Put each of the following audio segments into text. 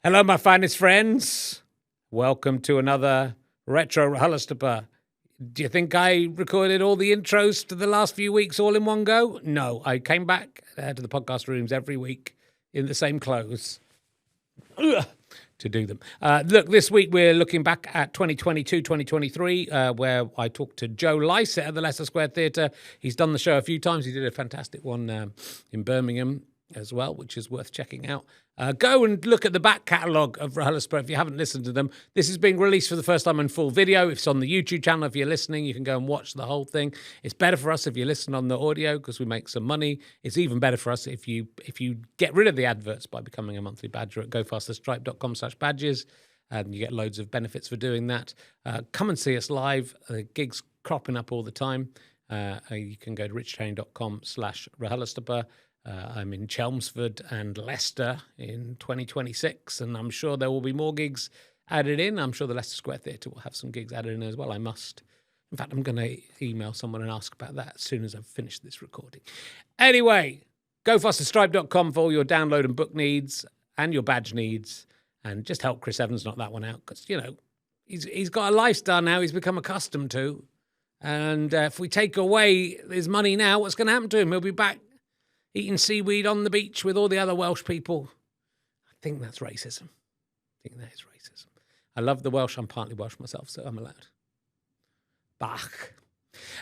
Hello, my finest friends. Welcome to another Retro RHLSTP. Do you think I recorded all the intros to the last few weeks all in one go? No, I came back to the podcast rooms every week in the same clothes to do them. Look, this week we're looking back at 2022-2023, where I talked to Joe Lycett at the Leicester Square Theatre. He's done the show a few times. He did a fantastic one in Birmingham as well, which is worth checking out. Go and look at the back catalogue of RHLSTP if you haven't listened to them. This is being released for the first time in full video. It's on the YouTube channel. If you're listening, you can go and watch the whole thing. It's better for us if you listen on the audio because we make some money. It's even better for us if you get rid of the adverts by becoming a monthly badger at gofasterstripe.com/badges, and you get loads of benefits for doing that. Come and see us live. Gigs cropping up all the time. You can go to richtraining.com/RHLSTP. I'm in Chelmsford and Leicester in 2026, and I'm sure there will be more gigs added in. I'm sure the Leicester Square Theatre will have some gigs added in as well. In fact, I'm going to email someone and ask about that as soon as I've finished this recording. Anyway, gofasterstripe.com for all your download and book needs and your badge needs, and just help Chris Evans knock that one out because, you know, he's got a lifestyle now he's become accustomed to, and if we take away his money now, what's going to happen to him? He'll be back eating seaweed on the beach with all the other Welsh people. I think that's racism. I think that is racism. I love the Welsh. I'm partly Welsh myself, so I'm allowed. Bach.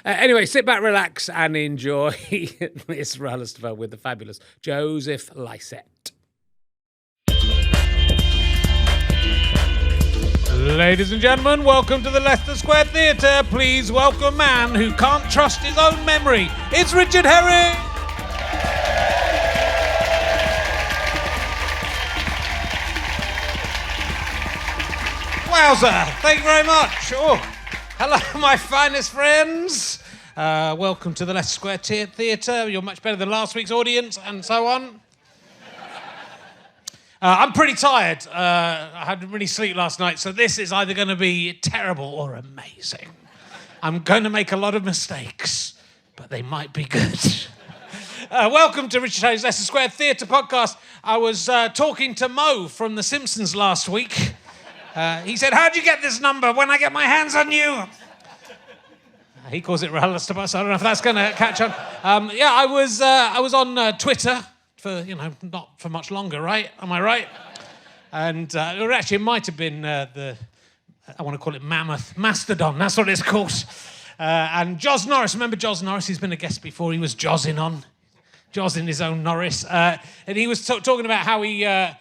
Anyway, sit back, relax, and enjoy this RHLSTP with the fabulous Joseph Lycett. Ladies and gentlemen, welcome to the Leicester Square Theatre. Please welcome a man who can't trust his own memory. It's Richard Herring. Wowza, thank you very much. Oh, hello, my finest friends. Welcome to the Leicester Square Theatre. You're much better than last week's audience, and so on. I'm pretty tired. I didn't really sleep last night, so this is either going to be terrible or amazing. I'm going to make a lot of mistakes, but they might be good. Welcome to Richard Herring's Leicester Square Theatre podcast. I was talking to Mo from The Simpsons last week. He said, "How'd you get this number when I get my hands on you?" He calls it RHLSTP, so I don't know if that's going to catch on. I was on Twitter for, not for much longer, right? Am I right? And actually, it might have been I want to call it Mammoth Mastodon. That's what it's called. And Joz Norris, remember Joz Norris? He's been a guest before. He was Jozzing his own Norris. And he was talking about how he had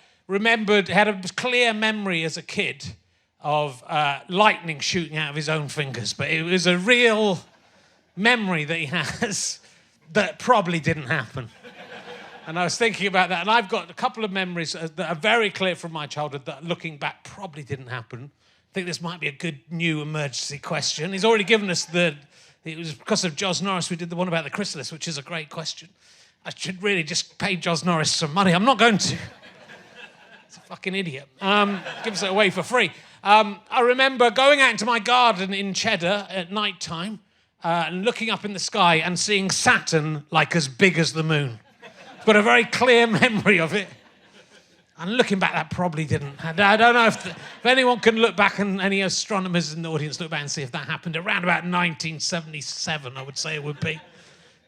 a clear memory as a kid of lightning shooting out of his own fingers, but it was a real memory that he has that probably didn't happen. And I was thinking about that, and I've got a couple of memories that are very clear from my childhood that, looking back, probably didn't happen. I think this might be a good new emergency question. He's already given us it was because of Joz Norris we did the one about the chrysalis, which is a great question. I should really just pay Joz Norris some money. I'm not going to. Fucking idiot. Gives it away for free. I remember going out into my garden in Cheddar at night time and looking up in the sky and seeing Saturn like as big as the moon. I've got a very clear memory of it. And looking back, that probably didn't. I don't know if anyone can look back, and any astronomers in the audience look back and see if that happened around about 1977, I would say it would be.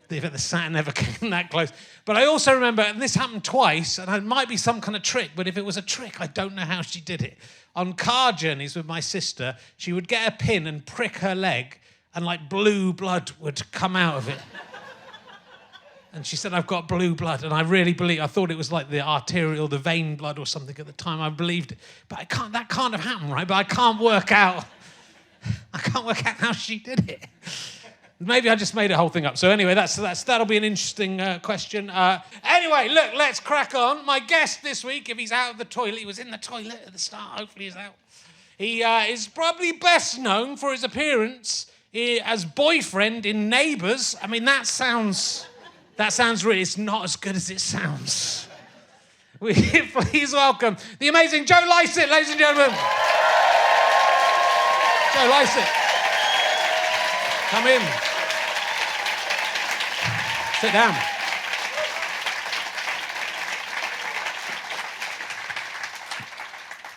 If the Saturn never came that close. But I also remember, and this happened twice, and it might be some kind of trick, but if it was a trick, I don't know how she did it. On car journeys with my sister, she would get a pin and prick her leg, and like blue blood would come out of it. And she said, "I've got blue blood," and I thought it was like the vein blood or something at the time. I believed it. But that can't have happened, right? But I can't work out how she did it. Maybe I just made the whole thing up. So anyway, that'll be an interesting question. Anyway, look, let's crack on. My guest this week, if he's out of the toilet, he was in the toilet at the start, hopefully he's out. He is probably best known for his appearance as boyfriend in Neighbours. I mean, that sounds really, it's not as good as it sounds. Please welcome the amazing Joe Lycett, ladies and gentlemen. Joe Lycett. Come in. Sit down.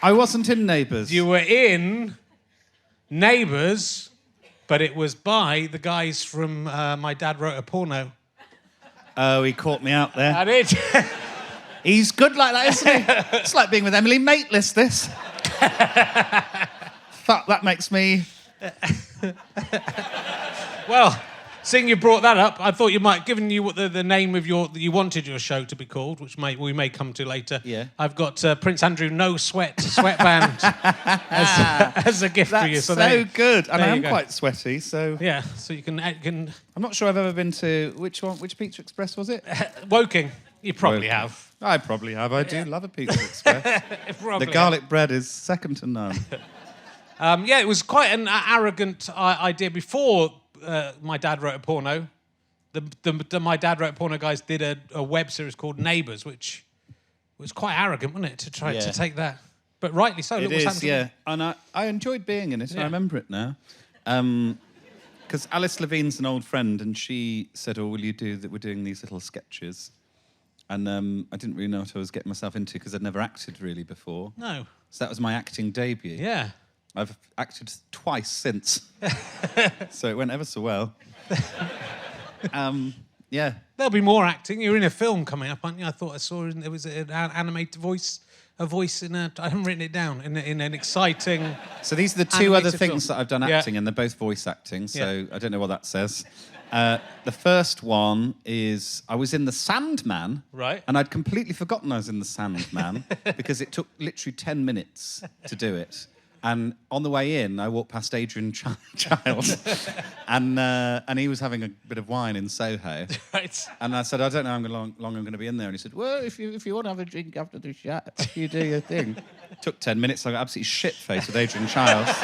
I wasn't in Neighbours. You were in Neighbours, but it was by the guys from My Dad Wrote a Porno. Oh, he caught me out there. I did. He's good like that, isn't he? It's like being with Emily Mateless, this. Fuck, that makes me... Well, seeing you brought that up, I thought you might, given you what the name of you wanted your show to be called, which we may come to later. Yeah. I've got Prince Andrew No Sweat sweatband as a gift for you. So good, and I am go. quite sweaty. So yeah, so you can. I'm not sure I've ever been to which Pizza Express was it? Woking. You probably Woking. have. I probably have. I do love a Pizza Express. Probably The garlic bread is second to none. Yeah, it was quite an arrogant idea before My Dad Wrote a Porno. The My Dad Wrote a Porno guys did a web series called Neighbours, which was quite arrogant, wasn't it, to try to take that? But rightly so. It is, yeah. And I enjoyed being in it. Yeah. I remember it now. Because Alice Levine's an old friend, and she said, "Oh, will you do that? We're doing these little sketches." And I didn't really know what I was getting myself into because I'd never acted really before. No. So that was my acting debut. Yeah. I've acted twice since. So it went ever so well. Yeah. There'll be more acting. You're in a film coming up, aren't you? I thought I saw there was an animated voice, a voice in a... I haven't written it down. In an exciting... So these are the two other film. things that I've done acting, and they're both voice acting, so I don't know what that says. The first one is I was in The Sandman. Right. And I'd completely forgotten I was in The Sandman because it took literally 10 minutes to do it. And on the way in, I walked past Adrian Chiles, and he was having a bit of wine in Soho. Right. And I said, I don't know how long I'm going to be in there. And he said, well, if you want to have a drink after the chat, you do your thing. Took 10 minutes. I got absolutely shit-faced with Adrian Chiles.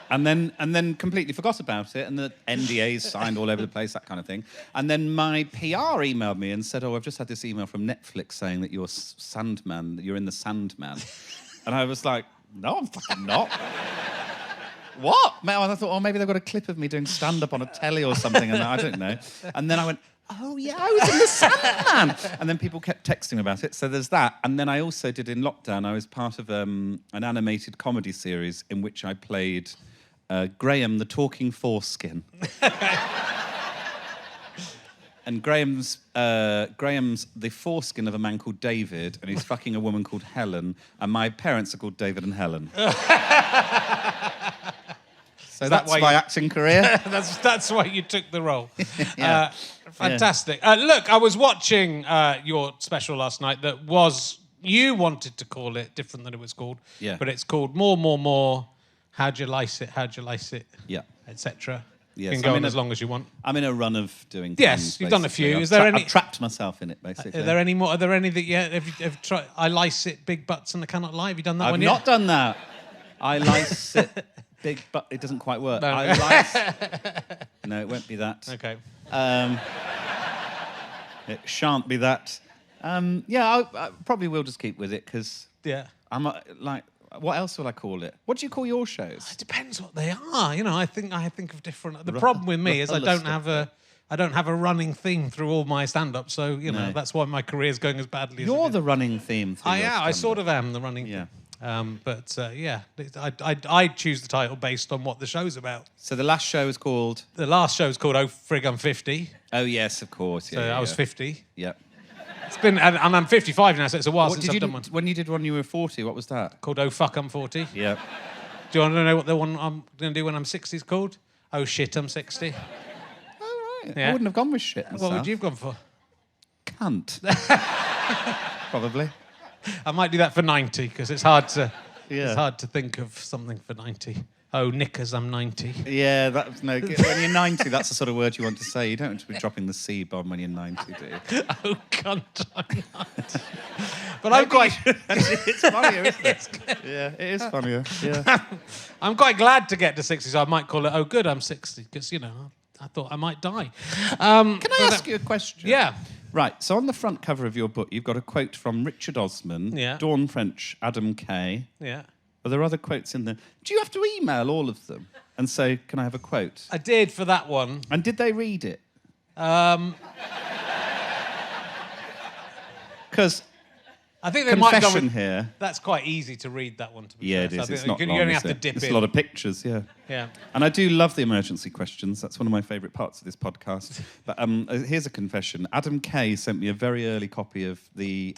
and then completely forgot about it. And the NDAs signed all over the place, that kind of thing. And then my PR emailed me and said, oh, I've just had this email from Netflix saying that you're Sandman, that you're in The Sandman. And I was like, no, I'm fucking not. What? And I thought, oh, maybe they've got a clip of me doing stand-up on a telly or something, and I don't know. And then I went, oh, yeah, I was in The Sandman. And then people kept texting me about it, so there's that. And then I also did, in lockdown, I was part of an animated comedy series in which I played Graham, the talking foreskin. And Graham's the foreskin of a man called David, and he's fucking a woman called Helen, and my parents are called David and Helen. So that's my acting career. that's why you took the role. Yeah. Fantastic. Look, I was watching your special last night that was, you wanted to call it different than it was called, but it's called More, How'd You Lycett, Yeah. etc. Yes, You can go on as long as you want. I'm in a run of doing things. Yes, you've done a few. I've trapped myself in it, basically. Are there any more? Are there any that have you tried? I Lycett, Big Butts and I Cannot Lie. Have you done that one yet? I've not done that. I Lycett, big butt. It doesn't quite work. No. No, it won't be that. Okay. It shan't be that. I probably will just keep with it because I'm what else will I call it? What do you call your shows? It depends what they are. You know, I think of different. The problem with me is I don't have a running theme through all my stand-up, so you know that's why my career's going as badly as You're the running theme. I sort of am the running. Yeah. I choose the title based on what the show's about. So the last show is called. The last show is called Oh Frig I'm 50. Oh yes, of course. Yeah. So I was 50. Yeah. It's been, and I'm 55 now, so it's a while since I've done one. When you did one, you were 40. What was that? Called Oh Fuck I'm 40. Yeah. Do you want to know what the one I'm going to do when I'm 60 is called? Oh Shit I'm 60. Oh right. Yeah. I wouldn't have gone with shit myself. What would you have gone for? Cunt. Probably. I might do that for 90 because it's hard to. Yeah. It's hard to think of something for 90. Oh, knickers, I'm 90. Yeah, that's no good. When you're 90, that's the sort of word you want to say. You don't want to be dropping the C-bomb when you're 90, do you? Oh, cunt, I'm 90. But I'm quite... It's funnier, isn't it? Yeah, it is funnier, yeah. I'm quite glad to get to 60, so I might call it, oh, good, I'm 60, because, you know, I thought I might die. Can I ask you a question? Yeah. Right, so on the front cover of your book, you've got a quote from Richard Osman, Dawn French, Adam Kay. Yeah. Are there other quotes in there? Do you have to email all of them and say, can I have a quote? I did for that one. And did they read it? Because I think they might go confession with, here. That's quite easy to read, that one, to be Yeah, fair. it So I is. think It's not you long, only is have to it? dip It's in. a lot of pictures, yeah. Yeah. And I do love the emergency questions. That's one of my favourite parts of this podcast. But here's a confession. Adam Kay sent me a very early copy of the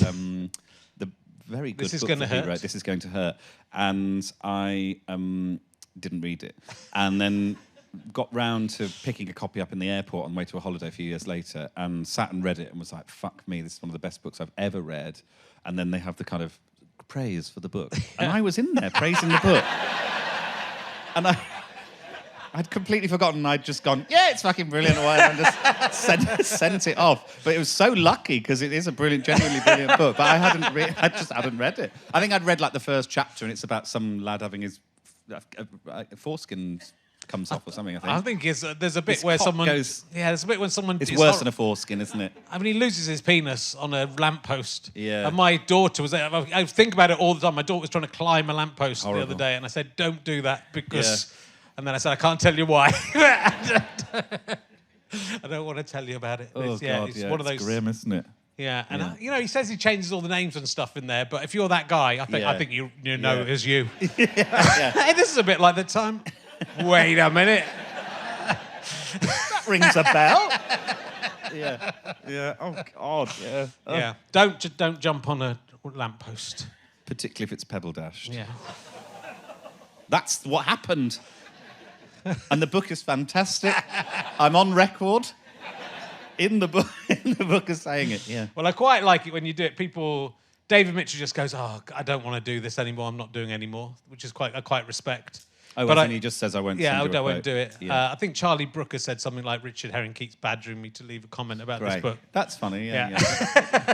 very good This Is book Gonna that he Hurt. wrote, This Is Going to Hurt. And I didn't read it. And then got round to picking a copy up in the airport on the way to a holiday a few years later and sat and read it and was like, fuck me, this is one of the best books I've ever read. And then they have the kind of praise for the book. And I was in there praising the book. And I'd completely forgotten. I'd just gone, yeah, it's fucking brilliant, or whatever, and just sent it off. But it was so lucky because it is a brilliant, genuinely brilliant book. But I just hadn't read it. I think I'd read like the first chapter, and it's about some lad having his foreskin comes off or something. I think there's a bit This where cock someone goes- there's a bit when someone It's worse than a foreskin, isn't it? I mean, he loses his penis on a lamppost. Yeah. And my daughter was there. I think about it all the time. My daughter was trying to climb a lamppost the Horrible. other day, and I said, don't do that because... And then I said, I can't tell you why. I don't want to tell you about it. Oh, It's, God, it's one of those... grim, isn't it? Yeah, and he says he changes all the names and stuff in there, but if you're that guy, I think you know it as you. Hey, this is a bit like the time. Wait a minute. That rings a bell. Yeah. Oh, God, yeah. Oh. Yeah, don't jump on a lamppost. Particularly if it's pebble dashed. Yeah. That's what happened. And the book is fantastic. I'm on record in the book of saying it. Yeah. Well, I quite like it when you do it. David Mitchell just goes, "Oh, I don't want to do this anymore. I'm not doing anymore," which is I quite respect. Oh, but and he just says, "I won't." Yeah, send you I a won't quote. do it. Yeah. I think Charlie Brooker said something like, "Richard Herring keeps badgering me to leave a comment about this Great. book." That's funny. Yeah.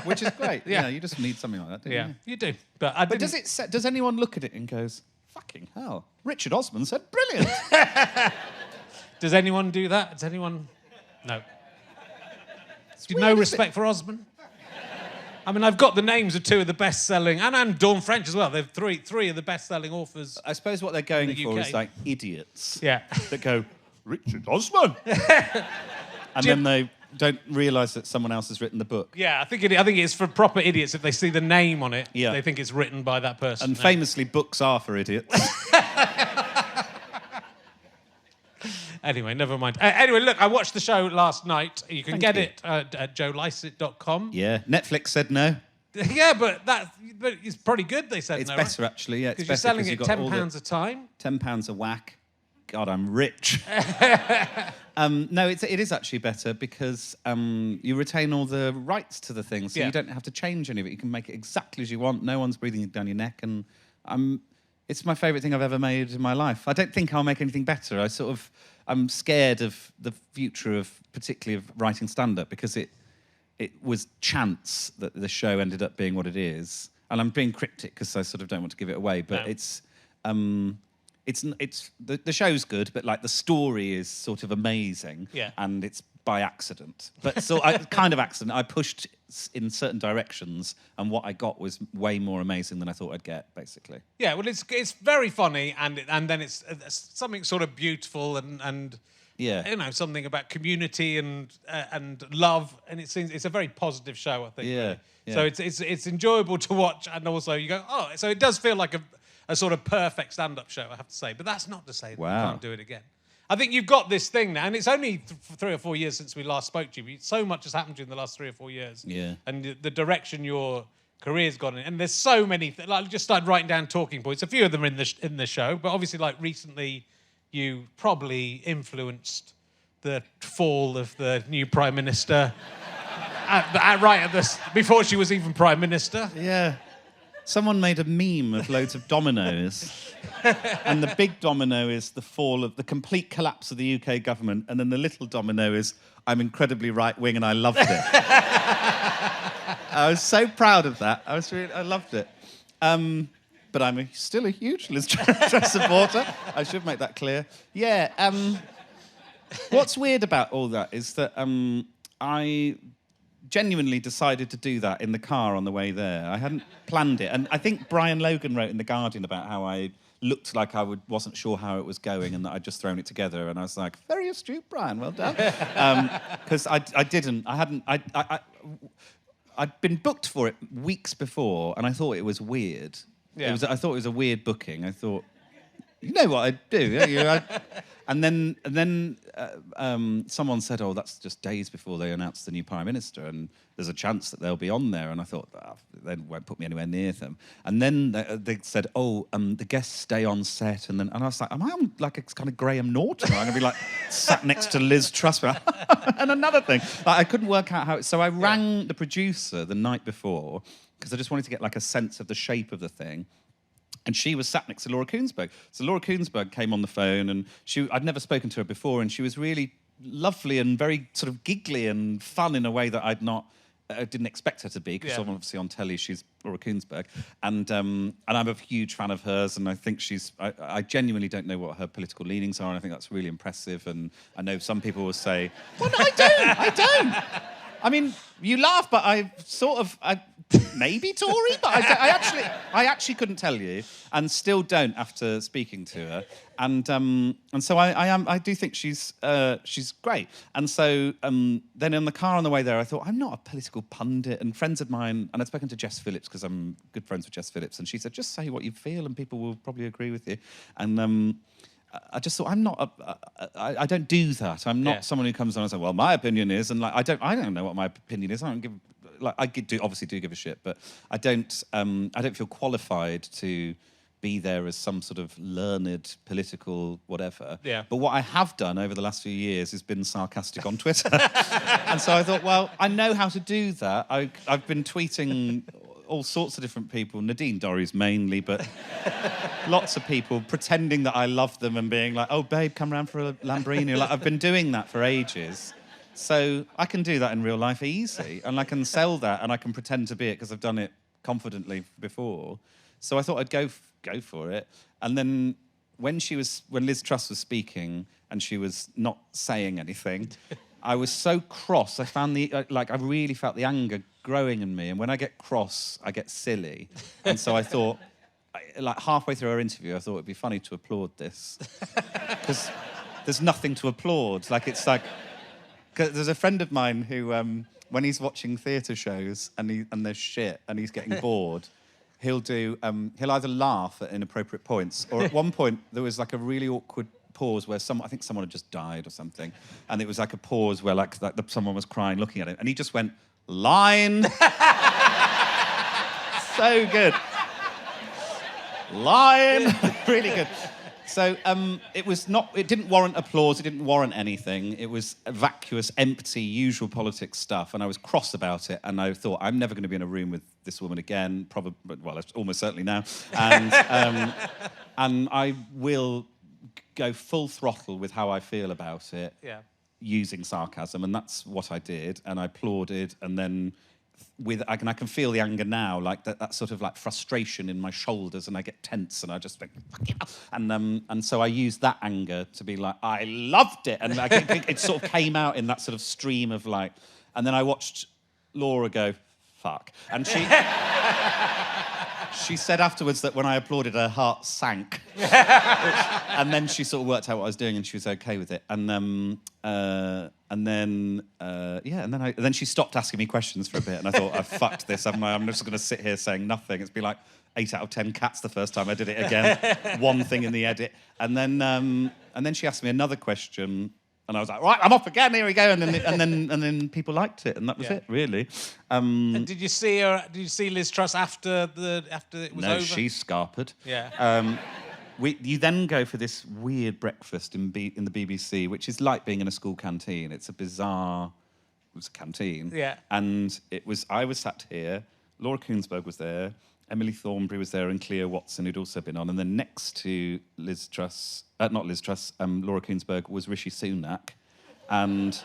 Which is great. Yeah. Yeah. You just need something like that. Don't Yeah, you? you do. But Does anyone look at it and goes, "Fucking hell"? Richard Osman said, "Brilliant." Does anyone do that? Does anyone? No. Do you weird, no isn't respect for Osman? I mean, I've got the names of two of the best-selling, and Dawn French as well. They're three of the best-selling authors. I suppose what they're going In the for UK. is like idiots. Yeah. That go, "Richard Osman," and then they don't realise that someone else has written the book. Yeah, I think it's for proper idiots. If they see the name on it, Yeah. they think it's written by that person. And famously, books are for idiots. Anyway, never mind. Anyway, look, I watched the show last night. You can Thank get you. it at joelycett.com. Yeah. Netflix said no. Yeah, but it's pretty good, they said. It's no, better, actually. Yeah, it's Because better you're selling you've it got all the- £10 a time. £10 a whack. God, I'm rich. No, it is actually better because you retain all the rights to the thing, so Yeah. you don't have to change any of it. You can make it exactly as you want. No one's breathing down your neck, and it's my favourite thing I've ever made in my life. I don't think I'll make anything better. I'm scared of the future of, particularly of writing stand-up, because it was chance that the show ended up being what it is. And I'm being cryptic because I sort of don't want to give it away, but No. the show's good, but like the story is sort of amazing, Yeah. and it's by accident. But kind of accident. I pushed in certain directions, and what I got was way more amazing than I thought I'd get. Basically, Yeah, well, it's very funny, and then it's something sort of beautiful and yeah, something about community and love, and it's a very positive show, I think. Yeah, really. yeah. So it's enjoyable to watch, and also you go, oh, so it does feel like a sort of perfect stand-up show, I have to say. But that's not to say that you Wow. can't do it again. I think you've got this thing now, and it's only 3 or 4 years since we last spoke to you. So much has happened to you in the last 3 or 4 years. Yeah. And the direction your career's gone in. And there's so many like I just started writing down talking points. A few of them are in the show, but obviously, like recently, you probably influenced the fall of the new Prime Minister before she was even Prime Minister. yeah. Someone made a meme of loads of dominoes, and the big domino is the complete collapse of the UK government, and then the little domino is I'm incredibly right wing and I loved it. I was so proud of that. I loved it. But I'm still a huge Liz Truss supporter. I should make that clear. Yeah. What's weird about all that is that I genuinely decided to do that in the car on the way there. I hadn't planned it. And I think Brian Logan wrote in The Guardian about how I looked like wasn't sure how it was going and that I'd just thrown it together. And I was like, very astute, Brian, well done. Because I I'd been booked for it weeks before, and I thought it was weird. Yeah. I thought it was a weird booking. I thought, you know what I'd do, don't you? And then someone said, "Oh, that's just days before they announce the new Prime Minister, and there's a chance that they'll be on there." And I thought, they won't put me anywhere near them. And then they said, "Oh, the guests stay on set," and I was like, "Am I on like a kind of Graham Norton? I'm gonna be like sat next to Liz Truss?" And another thing, like, I couldn't work out how. So I rang the producer the night before because I just wanted to get like a sense of the shape of the thing. And she was sat next to Laura Kuenssberg. So Laura Kuenssberg came on the phone, and I'd never spoken to her before, and she was really lovely and very sort of giggly and fun in a way that I didn't expect her to be, because obviously on telly she's Laura Kuenssberg. And I'm a huge fan of hers, and I think I genuinely don't know what her political leanings are, and I think that's really impressive. And I know some people will say, well, no, I don't. I mean, you laugh, but I maybe Tory, but I actually couldn't tell you, and still don't after speaking to her. And so I do think she's great. And so then in the car on the way there, I thought, I'm not a political pundit. And friends of mine, and I'd spoken to Jess Phillips because I'm good friends with Jess Phillips, and she said, just say what you feel, and people will probably agree with you. And I just thought, I don't do that. I'm not someone who comes on and says, well, my opinion is, and like I don't know what my opinion is. I don't give, like, obviously do give a shit, but I don't feel qualified to be there as some sort of learned political whatever. Yeah. But what I have done over the last few years is been sarcastic on Twitter. And so I thought, well, I know how to do that. I've been tweeting all sorts of different people, Nadine Dorries mainly, but lots of people pretending that I love them and being like, oh, babe, come round for a Lamborghini. Like, I've been doing that for ages. So I can do that in real life easy, and I can sell that, and I can pretend to be it because I've done it confidently before. So I thought I'd go for it. And then when Liz Truss was speaking and she was not saying anything, I was so cross. I found I really felt the anger growing in me. And when I get cross, I get silly. And so I thought, like halfway through our interview, I thought it'd be funny to applaud this. Because there's nothing to applaud. Like, it's like, cause there's a friend of mine who, when he's watching theatre shows and there's shit and he's getting bored, he'll either laugh at inappropriate points, or at one point there was like a really awkward pause where I think someone had just died or something, and it was like a pause where someone was crying looking at him, and he just went, line. So good. Line. Really good. So it didn't warrant applause, it didn't warrant anything. It was vacuous, empty, usual politics stuff, and I was cross about it, and I thought, I'm never going to be in a room with this woman again, probably, well, almost certainly now. And I will go full throttle with how I feel about it, using sarcasm, and that's what I did, and I applauded, and then I can feel the anger now, like that sort of like frustration in my shoulders, and I get tense, and I just think, and so I used that anger to be like, I loved it, and it sort of came out in that sort of stream of like, and then I watched Laura go, fuck, and she said afterwards that when I applauded, her heart sank, and then she sort of worked out what I was doing, and she was okay with it, and then she stopped asking me questions for a bit, and I thought, I've fucked this, haven't I? I'm just going to sit here saying nothing. It's been like 8 out of 10 cats the first time I did it again. One thing in the edit, and then she asked me another question, and I was like, right, I'm off again. Here we go. And then people liked it, and that was it, really. And did you see her? Did you see Liz Truss after it was over? No, she scarpered. Yeah. You then go for this weird breakfast in the BBC, which is like being in a school canteen. It's a bizarre. It was a canteen. Yeah. And I was sat here. Laura Kuenssberg was there. Emily Thornberry was there, and Cleo Watson, who'd also been on. And then next to Liz Truss, not Liz Truss, Laura Kuenssberg, was Rishi Sunak, and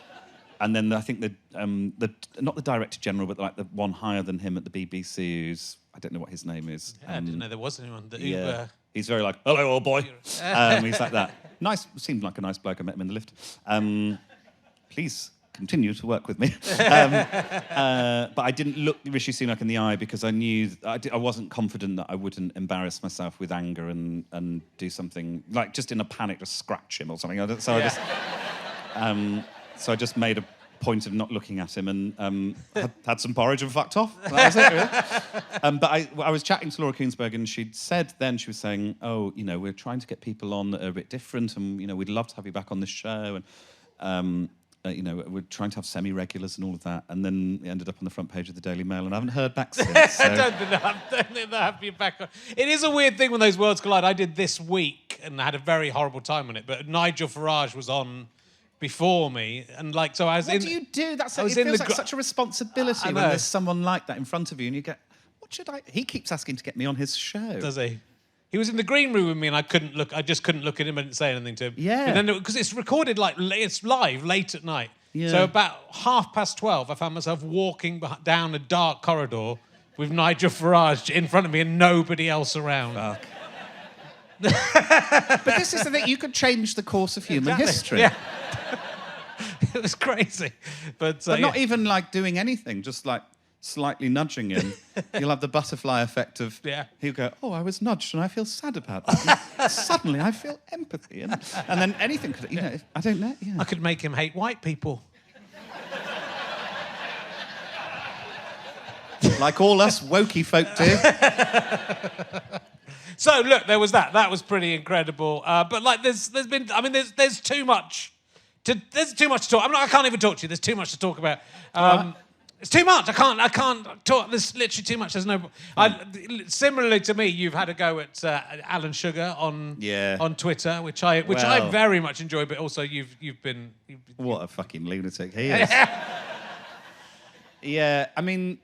then I think not the Director General, but like the one higher than him at the BBC, who's, I don't know what his name is. Yeah, I didn't know there was anyone that He's very like, hello, old boy. He's like that. Nice, seemed like a nice bloke. I met him in the lift. Please continue to work with me. But I didn't look Rishi Sunak in the eye because I knew I wasn't confident that I wouldn't embarrass myself with anger and do something like just in a panic, just scratch him or something. So I just made a point of not looking at him and had some porridge and fucked off. That was it, really. But I was chatting to Laura Koonsberg and she'd said then, she was saying, oh, you know, we're trying to get people on that are a bit different and, you know, we'd love to have you back on this show. And, you know, we're trying to have semi-regulars and all of that. And then it ended up on the front page of the Daily Mail and I haven't heard back since. So. I don't think they'll have you back on. It is a weird thing when those worlds collide. I did this week and I had a very horrible time on it, but Nigel Farage was on before me, and like, so I was What do you do? It feels like such a responsibility when there's someone like that in front of you and you get, what should I... He keeps asking to get me on his show. Does he? He was in the green room with me and I just couldn't look at him. I didn't say anything to him. Yeah. And then, because it's recorded, like, it's live late at night. Yeah. So about 12:30, I found myself walking down a dark corridor with Nigel Farage in front of me and nobody else around. Fuck. But this is the thing, you could change the course of human history. Yeah. It was crazy. But not even like doing anything, just like slightly nudging him. You'll have the butterfly effect of, he'll go, oh, I was nudged and I feel sad about that. And suddenly I feel empathy. And then anything could, you know, I don't know. Yeah. I could make him hate white people. Like all us wokey folk do. So look, there was that. That was pretty incredible. But like, there's too much. There's too much to talk. I can't even talk to you. There's too much to talk about. It's too much. I can't talk. There's literally too much. There's no. Similarly to me, you've had a go at Alan Sugar on Twitter, which I very much enjoy. But also, you've been. What a fucking lunatic he is. Yeah, I mean,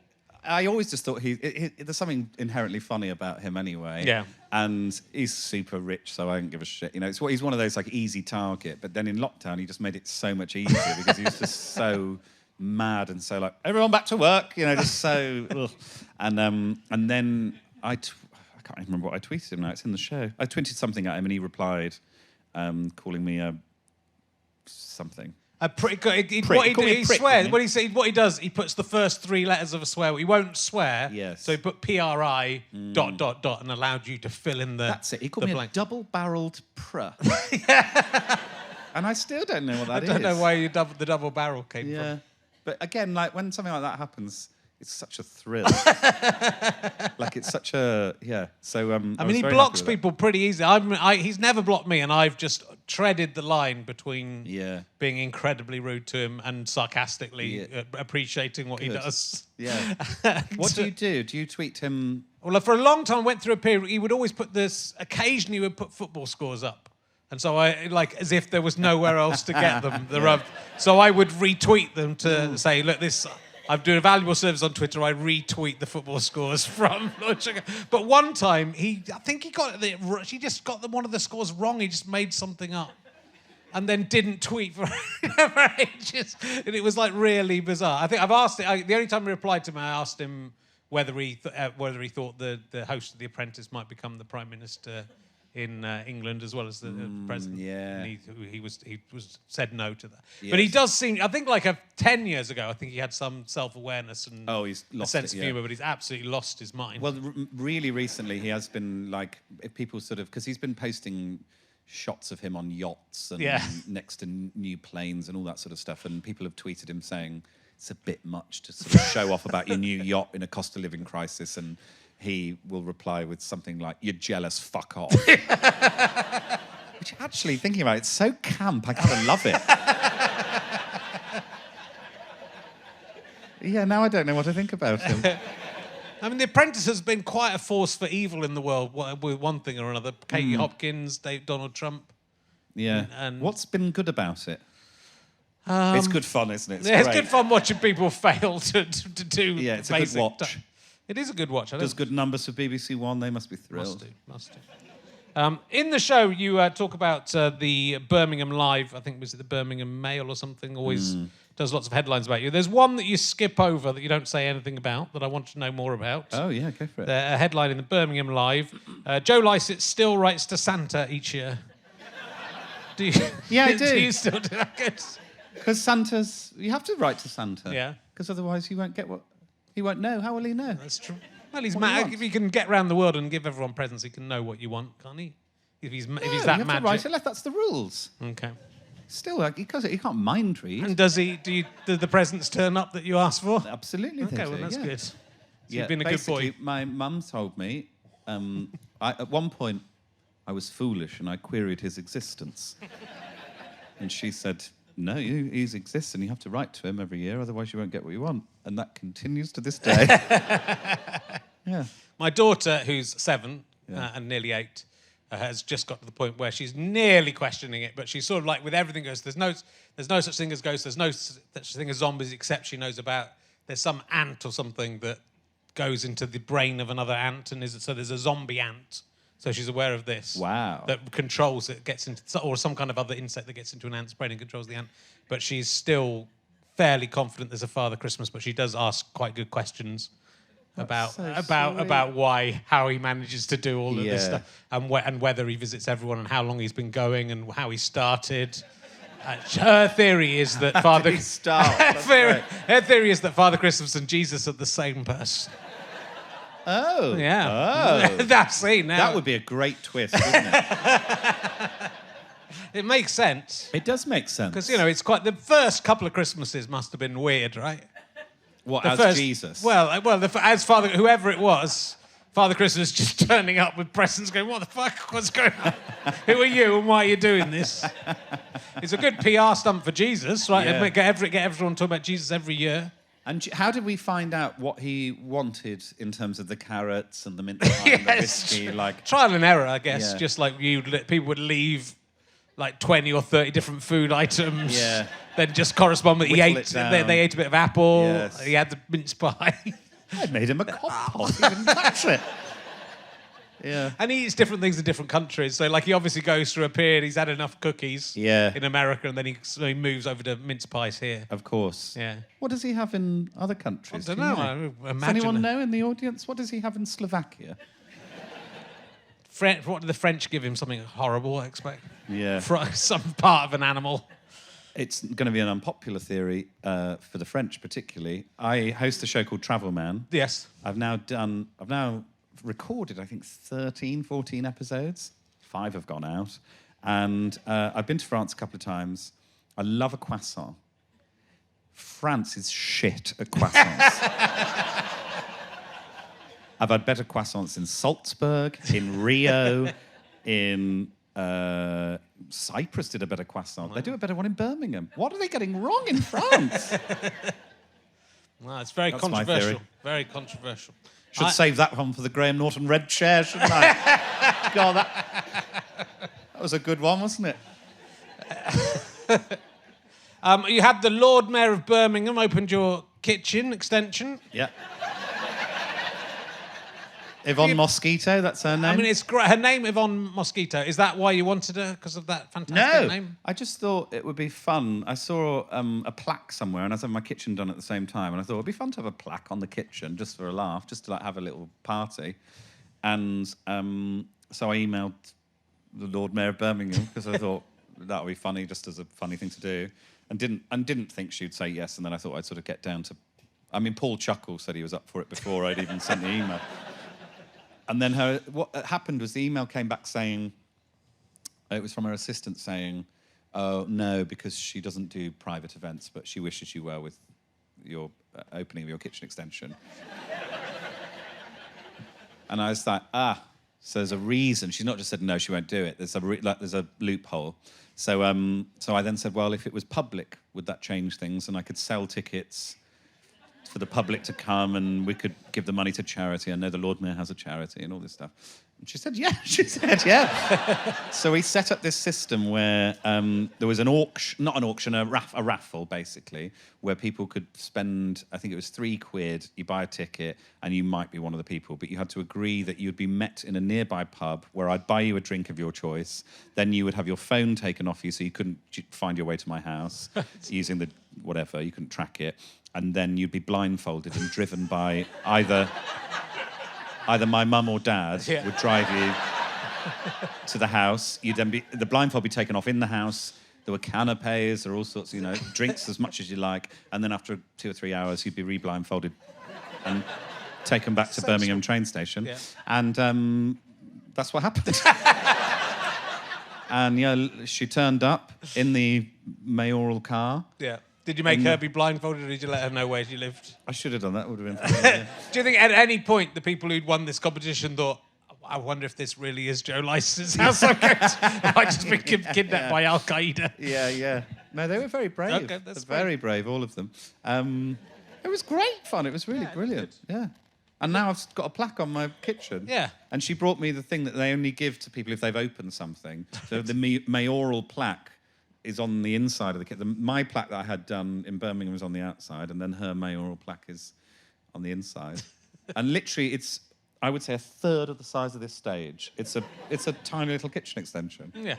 I always just thought there's something inherently funny about him anyway. Yeah. And he's super rich, so I don't give a shit. You know, he's one of those like easy target. But then in lockdown, he just made it so much easier because he was just so mad and so like, everyone back to work. You know, just so. Ugh. And then I can't even remember what I tweeted him now. It's in the show. I tweeted something at him and he replied, calling me something. He swears. What he does, he puts the first three letters of a swear word. He won't swear. Yes. So he put PRI ... and allowed you to fill in the. That's it. He called me blank. a double-barreled pruh. And I still don't know what that is. I don't know where the double barrel came from. Yeah. But again, like when something like that happens, it's such a thrill. Like it's such a So I mean, he blocks people pretty easily. He's never blocked me, and I've just treaded the line between being incredibly rude to him and sarcastically appreciating what he does. Yeah. What do? Do you tweet him? Well, for a long time, I went through a period. He would always put this. Occasionally, he would put football scores up. And so I, like, as if there was nowhere else to get them. So I would retweet them to say, look, I'm doing a valuable service on Twitter. I retweet the football scores from Lord Sugar. But one time, he just got one of the scores wrong. He just made something up. And then didn't tweet for ages. And it was, like, really bizarre. I think I've asked it. The only time I replied to him, I asked him whether he thought the host of The Apprentice might become the Prime Minister in England as well as the president. Yeah. And he was said no to that. Yes. But he does seem, I think like 10 years ago, I think he had some self-awareness and he's lost a sense it, of humour, but he's absolutely lost his mind. Well, really recently he has been like, if people sort of, because he's been posting shots of him on yachts and next to new planes and all that sort of stuff, and people have tweeted him saying it's a bit much to sort of show off about your new yacht in a cost of living crisis, and he will reply with something like, you're jealous, fuck off. Which actually, thinking about it, it's so camp, I kind of love it. Yeah, now I don't know what to think about him. I mean, The Apprentice has been quite a force for evil in the world, with one thing or another. Katie Hopkins, Donald Trump. Yeah. And what's been good about it? It's good fun, isn't it? It's good fun watching people fail to do. Yeah, it's a good watch. It is a good watch. Does good numbers for BBC One. They must be thrilled. Must do. In the show, you talk about the Birmingham Live. I think was it the Birmingham Mail or something. Always does lots of headlines about you. There's one that you skip over that you don't say anything about that I want to know more about. Oh yeah, go for it. A headline in the Birmingham Live: Joe Lycett still writes to Santa each year. Do you? Yeah, I do. Do you still do that? Because Santa's, you have to write to Santa. Yeah. Because otherwise you won't get what. He won't know. How will he know? That's true. Well, he's mad. If he can get around the world and give everyone presents, he can know what you want, can't he? If he's that you have magic. to write it. That's the rules. Okay. Still, like, he can't mind read. And do the presents turn up that you asked for? Absolutely, they Okay, do, well, that's yeah. good. So you've been a good boy. Basically, my mum told me, at one point, I was foolish and I queried his existence. And she said, no, he exists and you have to write to him every year, otherwise you won't get what you want. And that continues to this day. Yeah. My daughter, who's 7 and nearly 8, has just got to the point where she's nearly questioning it, but she's sort of like with everything goes, there's no such thing as ghosts, there's no such thing as zombies, except she knows about, there's some ant or something that goes into the brain of another ant, and so there's a zombie ant. So she's aware of this. Wow. That controls it, gets into, or some kind of other insect that gets into an ant's brain and controls the ant. But she's still fairly confident there's a Father Christmas, but she does ask quite good questions about how he manages to do all of this stuff, and whether he visits everyone, and how long he's been going, and how he started. Her theory is that her theory is that Father Christmas and Jesus are the same person. Oh. Yeah. Oh. That's it now. That would be a great twist, wouldn't it? It makes sense. It does make sense. Because, it's quite... The first couple of Christmases must have been weird, right? What, as Jesus? Well, as Father... Whoever it was, Father Christmas just turning up with presents going, what the fuck? What's going on? Who are you and why are you doing this? It's a good PR stunt for Jesus, right? Yeah. Get everyone talking about Jesus every year. And how did we find out what he wanted in terms of the carrots and the mince pie and the whiskey? Like trial and error, I guess. Yeah. Just like people would leave like 20 or 30 different food items. Yeah. Then just correspond with they ate a bit of apple. Yes. He had the mince pie. I made him a compote. He didn't touch it. Yeah. And he eats different things in different countries. So, like, he obviously goes through a period. He's had enough cookies in America, and then he moves over to mince pies here. Of course. Yeah. What does he have in other countries? I don't know. I imagine. Does anyone know in the audience? What does he have in Slovakia? What did the French give him? Something horrible, I expect. Yeah. Some part of an animal. It's going to be an unpopular theory for the French, particularly. I host a show called Travel Man. Yes. I've now recorded, I think, 13, 14 episodes. 5 have gone out. And I've been to France a couple of times. I love a croissant. France is shit at croissants. I've had better croissants in Salzburg, in Rio, in Cyprus did a better croissant. Wow. They do a better one in Birmingham. What are they getting wrong in France? Well, it's very controversial. Very controversial. Should save that one for the Graham Norton red chair, shouldn't I? God, that was a good one, wasn't it? You had the Lord Mayor of Birmingham opened your kitchen extension. Yeah. Yvonne Mosquito, that's her name. I mean, it's great. Her name, Yvonne Mosquito. Is that why you wanted her? Because of that fantastic name? I just thought it would be fun. I saw a plaque somewhere, and I was having my kitchen done at the same time, and I thought it would be fun to have a plaque on the kitchen, just for a laugh, just to like have a little party. And so I emailed the Lord Mayor of Birmingham, because I thought that would be funny, just as a funny thing to do, and didn't think she'd say yes, and then I thought I'd sort of get down to... I mean, Paul Chuckle said he was up for it before I'd even sent the email. And then what happened was the email came back saying, it was from her assistant saying, oh, no, because she doesn't do private events, but she wishes you well with your opening of your kitchen extension. And I was like, so there's a reason. She's not just said, no, she won't do it. There's a loophole. So I then said, well, if it was public, would that change things? And I could sell tickets for the public to come, and we could give the money to charity. I know the Lord Mayor has a charity and all this stuff. And she said, yeah. So we set up this system where there was an auction, not an auction, a raffle, basically, where people could spend, I think it was £3. You buy a ticket, and you might be one of the people, but you had to agree that you'd be met in a nearby pub where I'd buy you a drink of your choice. Then you would have your phone taken off you, so you couldn't find your way to my house using the whatever. You couldn't track it. And then you'd be blindfolded and driven by either my mum or dad would drive you to the house. You'd then the blindfold would be taken off in the house. There were canapes, there were all sorts, drinks as much as you like. And then after 2 or 3 hours, you'd be re-blindfolded and taken back to Birmingham train station. Yeah. And that's what happened. And she turned up in the mayoral car. Yeah. Did you make her be blindfolded, or did you let her know where she lived? I should have done that. Would have been fun. Yeah. Do you think at any point the people who'd won this competition thought, I wonder if this really is Joe Lycett's house? I might just be kidnapped by Al Qaeda. Yeah. No, they were very brave. Okay, that's very brave, all of them. It was great fun. It was really brilliant. Yeah. And now I've got a plaque on my kitchen. Yeah. And she brought me the thing that they only give to people if they've opened something. So the mayoral plaque is on the inside of the kitchen. My plaque that I had done in Birmingham was on the outside, and then her mayoral plaque is on the inside. And literally, it's, I would say, a third of the size of this stage. It's a tiny little kitchen extension. Yeah.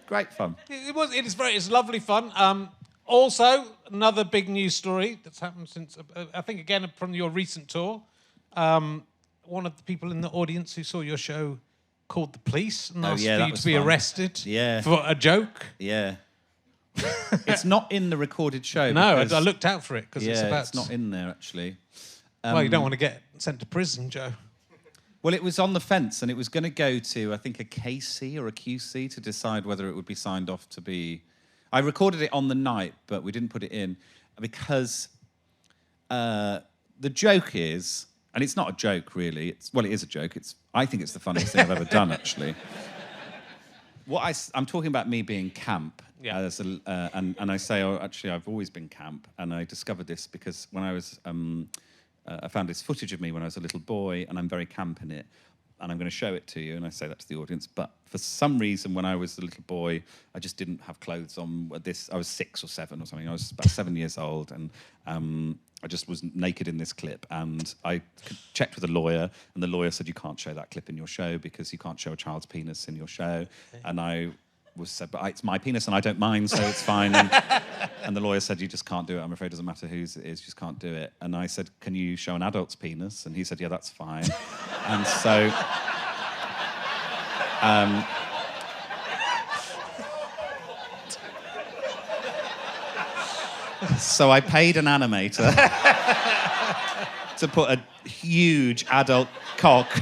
Great fun. It's lovely fun. Also, another big news story that's happened since, I think, again, from your recent tour. One of the people in the audience who saw your show called the police and asked for you to be arrested for a joke. Yeah. It's not in the recorded show. No, I looked out for it because it's not in there, actually. Well, you don't want to get sent to prison, Joe. Well, it was on the fence, and it was going to go to, I think, a KC or a QC to decide whether it would be signed off to be... I recorded it on the night, but we didn't put it in because the joke is... And it's not a joke, really. It is a joke. I think it's the funniest thing I've ever done, actually. I'm talking about me being camp. Yeah. And I say, actually, I've always been camp. And I discovered this because when I was... I found this footage of me when I was a little boy, and I'm very camp in it. And I'm going to show it to you, and I say that to the audience. But for some reason, when I was a little boy, I just didn't have clothes on. I was 6 or 7 or something. I was about 7 years old, and I just was naked in this clip. And I checked with a lawyer, and the lawyer said, you can't show that clip in your show because you can't show a child's penis in your show. Okay. And I said, but it's my penis, and I don't mind, so it's fine. And the lawyer said, you just can't do it. I'm afraid it doesn't matter whose it is, you just can't do it. And I said, can you show an adult's penis? And he said, yeah, that's fine. And so... so I paid an animator to put a huge adult cock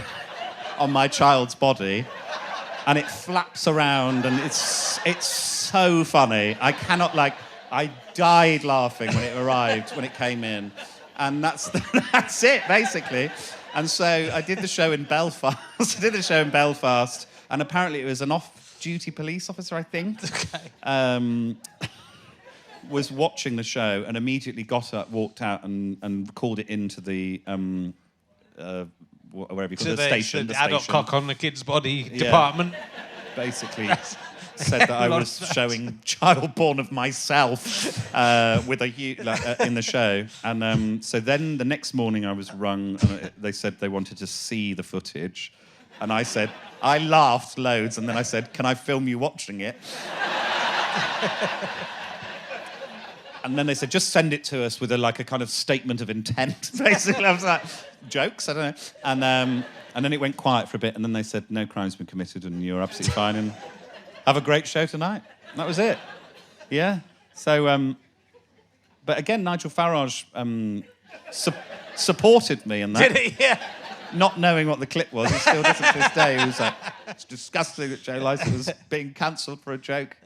on my child's body, and it flaps around, and it's so funny. I cannot, I died laughing when it arrived, when it came in. And that's it, basically. And so I did the show in Belfast. And apparently it was an off-duty police officer, I think, was watching the show and immediately got up, walked out, and called it into the wherever you call it, the station. The adult cock on the kid's body department. Basically said that I was showing child porn of myself with in the show. And so then the next morning I was rung, and they said they wanted to see the footage. And I said, I laughed loads, and then I said, can I film you watching it? And then they said, just send it to us with a kind of statement of intent, basically. I was like, jokes? I don't know. And then it went quiet for a bit, and then they said, no crime's been committed, and you're absolutely fine, and have a great show tonight. And that was it. Yeah. So, but again, Nigel Farage supported me in that. Did he? Yeah. Not knowing what the clip was, he still doesn't to this day. He was like, it's disgusting that Joe Lycett was being cancelled for a joke.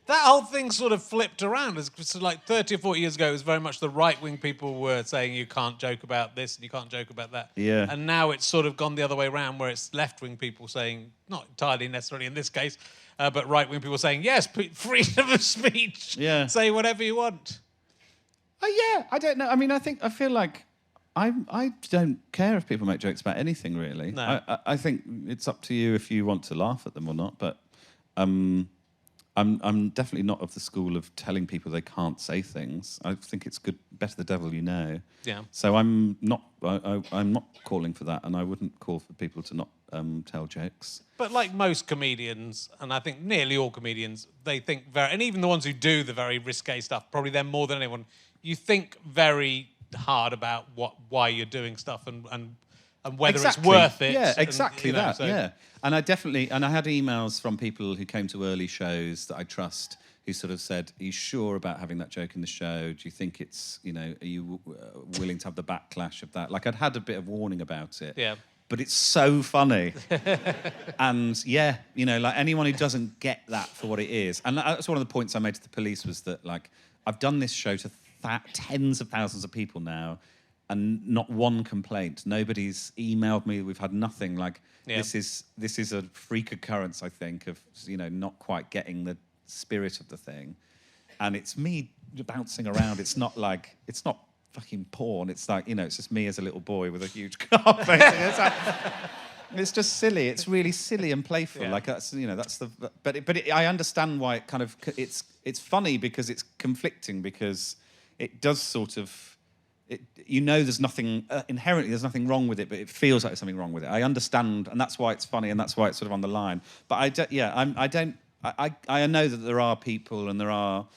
That whole thing sort of flipped around. So like 30 or 40 years ago, it was very much the right-wing people were saying you can't joke about this and you can't joke about that. Yeah. And now it's sort of gone the other way around, where it's left-wing people saying, not entirely necessarily in this case, but right-wing people saying, yes, freedom of speech. Yeah. Say whatever you want. Yeah, I don't know. I mean, I feel like I don't care if people make jokes about anything, really. No. I think it's up to you if you want to laugh at them or not, but... I'm definitely not of the school of telling people they can't say things. I think it's good, better the devil you know. Yeah. So I'm not calling for that, and I wouldn't call for people to not tell jokes. But like most comedians, and I think nearly all comedians, they think very, and even the ones who do the very risque stuff, probably them more than anyone, you think very hard about why you're doing stuff and whether it's worth it. Yeah, exactly and, that. Yeah, and I had emails from people who came to early shows that I trust, who sort of said, "Are you sure about having that joke in the show? Do you think it's, are you willing to have the backlash of that?" Like I'd had a bit of warning about it. Yeah. but it's so funny. And yeah, you know, like anyone who doesn't get that for what it is, and that's one of the points I made to the police was that, like, I've done this show to tens of thousands of people now, and not one complaint. Nobody's emailed me. We've had nothing. Like, this is a freak occurrence, I think, of, you know, not quite getting the spirit of the thing. And it's me bouncing around. It's not fucking porn. It's like, you know, it's just me as a little boy with a huge car. It's just silly. It's really silly and playful. Yeah. Like, that's, you know, that's the. But I understand why it kind of. It's funny because it's conflicting, because it does sort of. You know, there's nothing inherently. There's nothing wrong with it, but it feels like there's something wrong with it. I understand, and that's why it's funny, and that's why it's sort of on the line. But I know that there are people and there are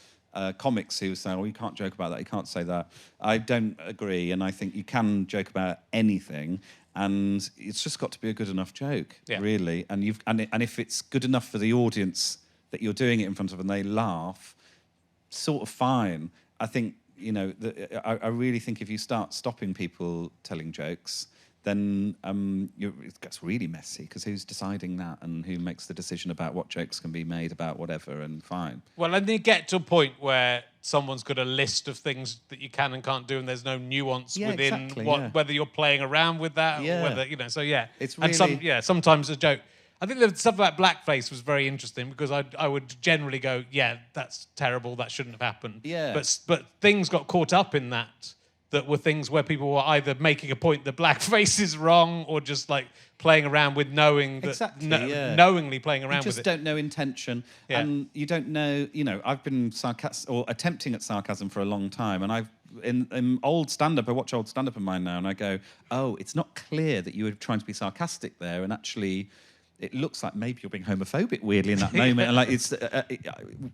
comics who say, "Oh, you can't joke about that. You can't say that." I don't agree, and I think you can joke about anything, and it's just got to be a good enough joke, really. And if it's good enough for the audience that you're doing it in front of, and they laugh, sort of fine. I think. You know, I really think if you start stopping people telling jokes, then it gets really messy, because who's deciding that, and who makes the decision about what jokes can be made about whatever, and fine. Well, and you get to a point where someone's got a list of things that you can and can't do, and there's no nuance within whether you're playing around with that or whether, you know, so it's really... And sometimes a joke... I think the stuff about blackface was very interesting, because I would generally go, yeah, that's terrible, that shouldn't have happened. Yeah. But things got caught up in that were things where people were either making a point that blackface is wrong, or just like playing around with knowing that knowingly playing around with it. You just don't know intention, and you don't know. You know, I've been sarcastic or attempting at sarcasm for a long time, and in old stand-up, I watch old stand-up of mine now, and I go, oh, it's not clear that you were trying to be sarcastic there, and actually. It looks like maybe you're being homophobic weirdly in that moment, and like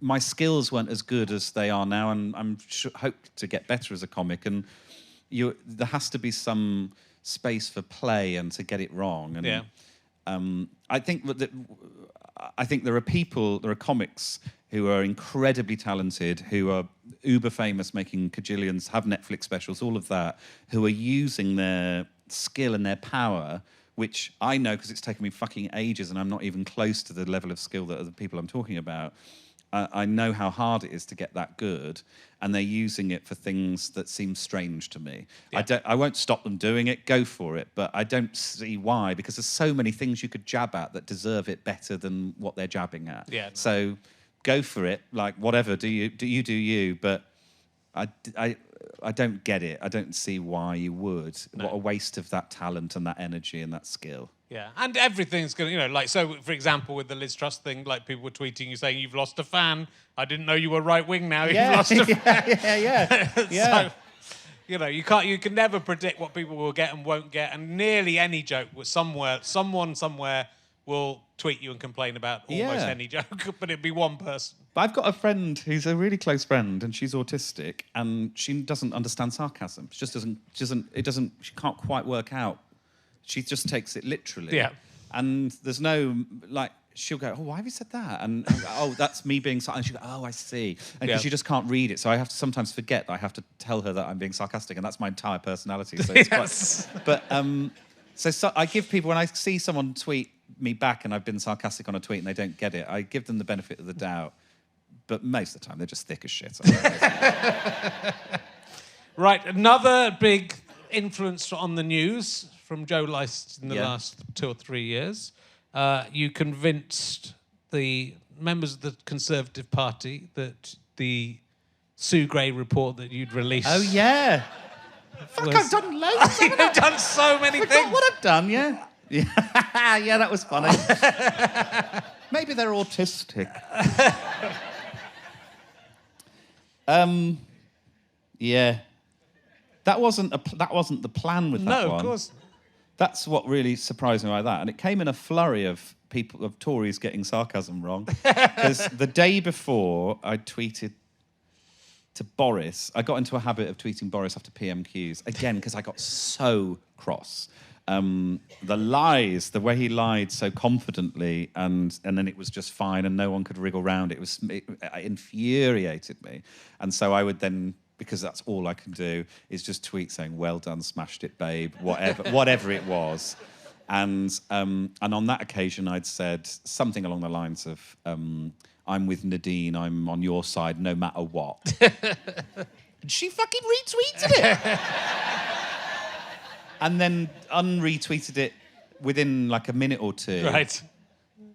my skills weren't as good as they are now, and I'm hope to get better as a comic. And there has to be some space for play and to get it wrong. And I think there are comics who are incredibly talented, who are uber famous, making cajillions, have Netflix specials, all of that, who are using their skill and their power. Which I know, because it's taken me fucking ages, and I'm not even close to the level of skill that other people I'm talking about. I know how hard it is to get that good, and they're using it for things that seem strange to me. Yeah. I won't stop them doing it. Go for it, but I don't see why, because there's so many things you could jab at that deserve it better than what they're jabbing at. Yeah. No. So go for it. Like, whatever. Do you? But I don't get it. I don't see why you would. No. What a waste of that talent and that energy and that skill. Yeah, and everything's going to, you know, like, so, for example, with the Liz Truss thing, like, people were tweeting you saying, you've lost a fan. I didn't know you were right-wing now. You've lost a fan. Yeah. So, you know, you can never predict what people will get and won't get, and nearly any joke was someone somewhere will tweet you and complain about almost any joke, but it'd be one person. But I've got a friend who's a really close friend, and she's autistic, and she doesn't understand sarcasm. She just she can't quite work out. She just takes it literally. Yeah. And there's no, like, she'll go, oh, why have you said that? And oh, that's me being sarcastic. And she'll go, oh, I see. And because she just can't read it, so I have to sometimes forget that I have to tell her that I'm being sarcastic, and that's my entire personality. So it's quite, but so I give people, when I see someone tweet me back and I've been sarcastic on a tweet and they don't get it, I give them the benefit of the doubt. But most of the time, they're just thick as shit. Right, another big influence on the news from Joe Lycett in the last 2 or 3 years. You convinced the members of the Conservative Party that the Sue Gray report that you'd released... Oh, yeah. Fuck, I've done loads. You've done so many things. What I've done, yeah. Yeah, that was funny. Maybe they're autistic. Yeah. That wasn't the plan with that one. No, of course. That's what really surprised me by that. And it came in a flurry of Tories getting sarcasm wrong. Because the day before, I tweeted to Boris. I got into a habit of tweeting Boris after PMQs. Again, because I got so cross. The lies, the way he lied so confidently, and then it was just fine and no one could wriggle round it. It infuriated me. And so I would then, because that's all I can do, is just tweet saying, well done, smashed it, babe, whatever it was. And on that occasion, I'd said something along the lines of, I'm with Nadine, I'm on your side no matter what. And she fucking retweeted it. And then unretweeted it within like a minute or two. Right.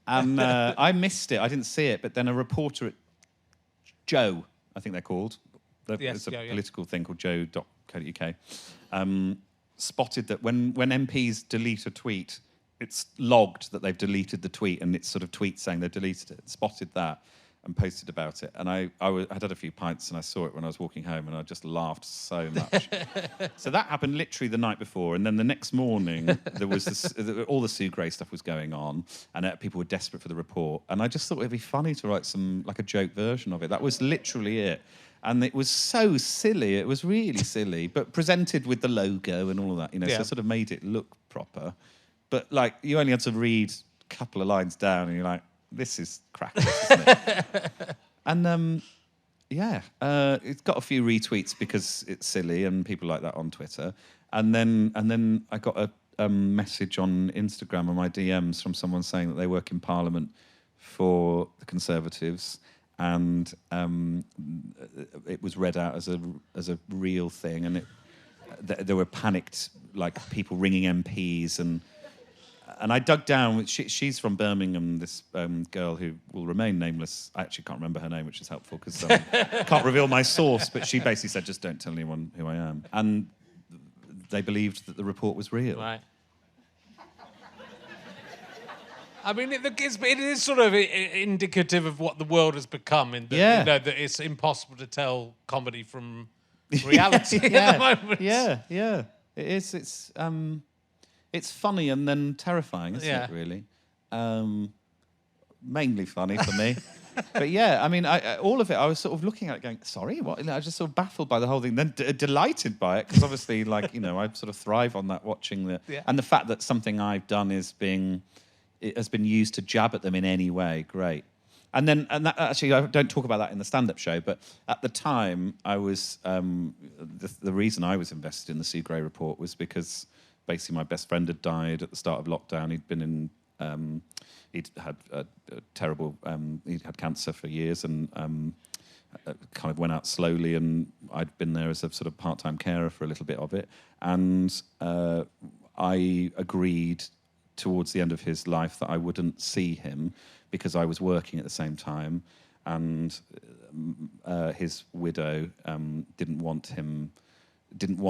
And I missed it. I didn't see it. But then a reporter at Joe, I think they're called. It's a political thing called joe.co.uk. Spotted that when MPs delete a tweet, it's logged that they've deleted the tweet, and it's sort of tweet saying they've deleted it. Spotted that and posted about it. And I'd had a few pints and I saw it when I was walking home, and I just laughed so much. So that happened literally the night before, and then the next morning there was all the Sue Gray stuff was going on, and people were desperate for the report. And I just thought it'd be funny to write like a joke version of it. That was literally it. And it was so silly. It was really silly, but presented with the logo and all of that, so it sort of made it look proper. But like, you only had to read a couple of lines down, and you're like, this is crackers, isn't it? And it's got a few retweets because it's silly, and people like that on Twitter. And then I got a message on Instagram on my DMs from someone saying that they work in Parliament for the Conservatives. And it was read out as a real thing, and there were panicked, like, people ringing MPs, and I dug down. She's from Birmingham. This girl who will remain nameless. I actually can't remember her name, which is helpful because I can't reveal my source. But she basically said, "Just don't tell anyone who I am," and they believed that the report was real. Right. I mean, it is sort of indicative of what the world has become. That it's impossible to tell comedy from reality at the moment. Yeah. It is. It's funny and then terrifying, isn't it? Really, mainly funny for me. But yeah, I mean, all of it, I was sort of looking at it, going, "Sorry, what?" I was just sort of baffled by the whole thing, then delighted by it because obviously, like, I sort of thrive on that, watching and the fact that something I've done it has been used to jab at them in any way. Great. And that actually, I don't talk about that in the stand-up show, but at the time, I was the reason I was invested in the Sue Gray report was because basically my best friend had died at the start of lockdown. He'd been in, he'd had a terrible, he'd had cancer for years, and kind of went out slowly, and I'd been there as a sort of part-time carer for a little bit of it, and I agreed towards the end of his life that I wouldn't see him because I was working at the same time, and his widow didn't want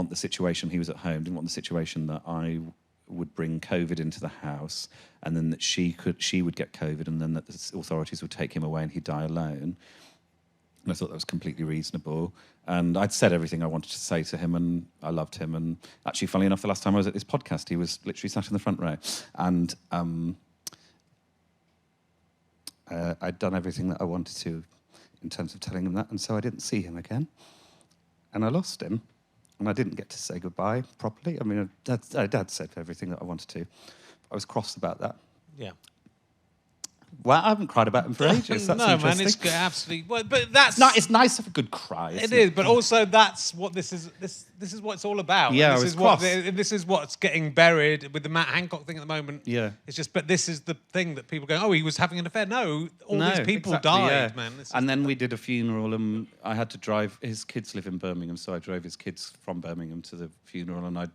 the situation, he was at home, didn't want the situation that I would bring COVID into the house, and then that she would get COVID, and then that the authorities would take him away and he'd die alone. And I thought that was completely reasonable. And I'd said everything I wanted to say to him, and I loved him. And actually, funnily enough, the last time I was at this podcast, he was literally sat in the front row. And I'd done everything that I wanted to in terms of telling him that. And so I didn't see him again. And I lost him. And I didn't get to say goodbye properly. I mean, Dad said everything that I wanted to. I was cross about that. Yeah. Well, I haven't cried about him for ages. That's interesting. It's good, absolutely. Well, but that's it's nice to have a good cry. It is, but also that's what this is. This is what it's all about. Yeah, this is what's getting buried with the Matt Hancock thing at the moment. Yeah, it's just. But this is the thing that people go, "Oh, he was having an affair." No, these people died, man. And then we did a funeral, and I had to drive. His kids live in Birmingham, so I drove his kids from Birmingham to the funeral, and I'd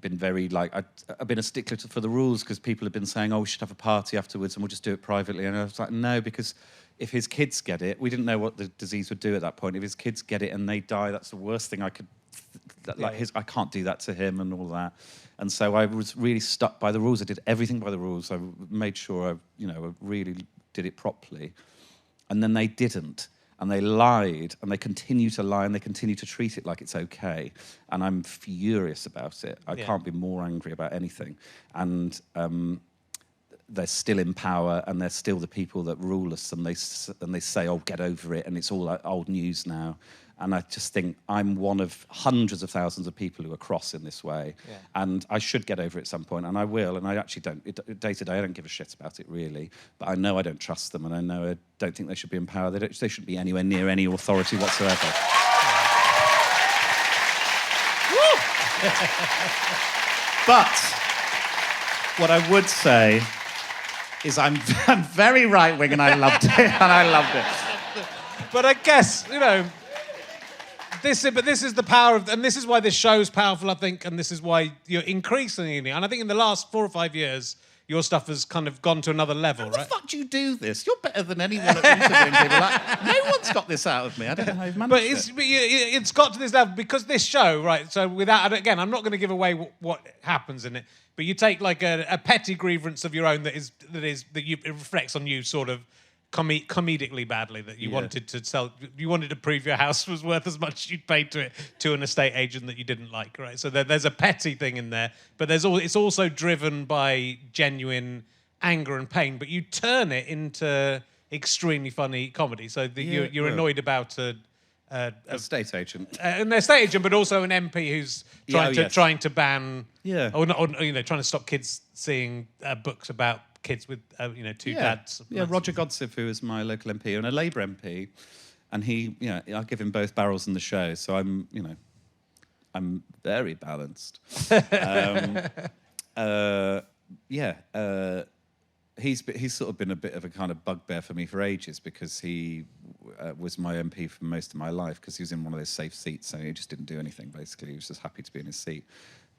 been very I've been a stickler for the rules because people have been saying, "Oh, we should have a party afterwards and we'll just do it privately." And I was like, no, because if his kids get it, we didn't know what the disease would do at that point. If his kids get it and they die, that's the worst thing I could. I can't do that to him and all that. And so I was really stuck by the rules. I did everything by the rules. I made sure I really did it properly. And then they didn't. And they lied, and they continue to lie, and they continue to treat it like it's okay. And I'm furious about it. I can't be more angry about anything. And they're still in power, and they're still the people that rule us, and they say, "Oh, get over it," and it's all like old news now. And I just think I'm one of hundreds of thousands of people who are cross in this way. Yeah. And I should get over it at some point, and I will. And I actually don't. Day to day, I don't give a shit about it, really. But I know I don't trust them, and I know I don't think they should be in power. They shouldn't be anywhere near any authority whatsoever. What I would say is I'm very right-wing and I loved it. But I guess, this is the power of, and this is why this show's powerful, I think, and this is why you're increasingly, and I think in the last 4 or 5 years, your stuff has kind of gone to another level, How right? the fuck do you do this? You're better than anyone at interviewing people. No one's got this out of me. I don't know how you've managed But it's got to this level because this show, right? So again, I'm not going to give away what happens in it, but you take like a petty grievance of your own that it reflects on you sort of comedically badly, that you wanted to sell, you wanted to prove your house was worth as much as you'd paid to an estate agent that you didn't like, right? So there's a petty thing in there, but it's also driven by genuine anger and pain, but you turn it into extremely funny comedy. So you're annoyed about an estate agent, but also an MP who's trying to ban, or trying to stop kids seeing books about kids with two dads. Roger Godsiff, who is my local MP and a Labour MP, and I give him both barrels in the show, so I'm very balanced. He's sort of been a bit of a kind of bugbear for me for ages because he was my MP for most of my life because he was in one of those safe seats, so he just didn't do anything, basically. He was just happy to be in his seat.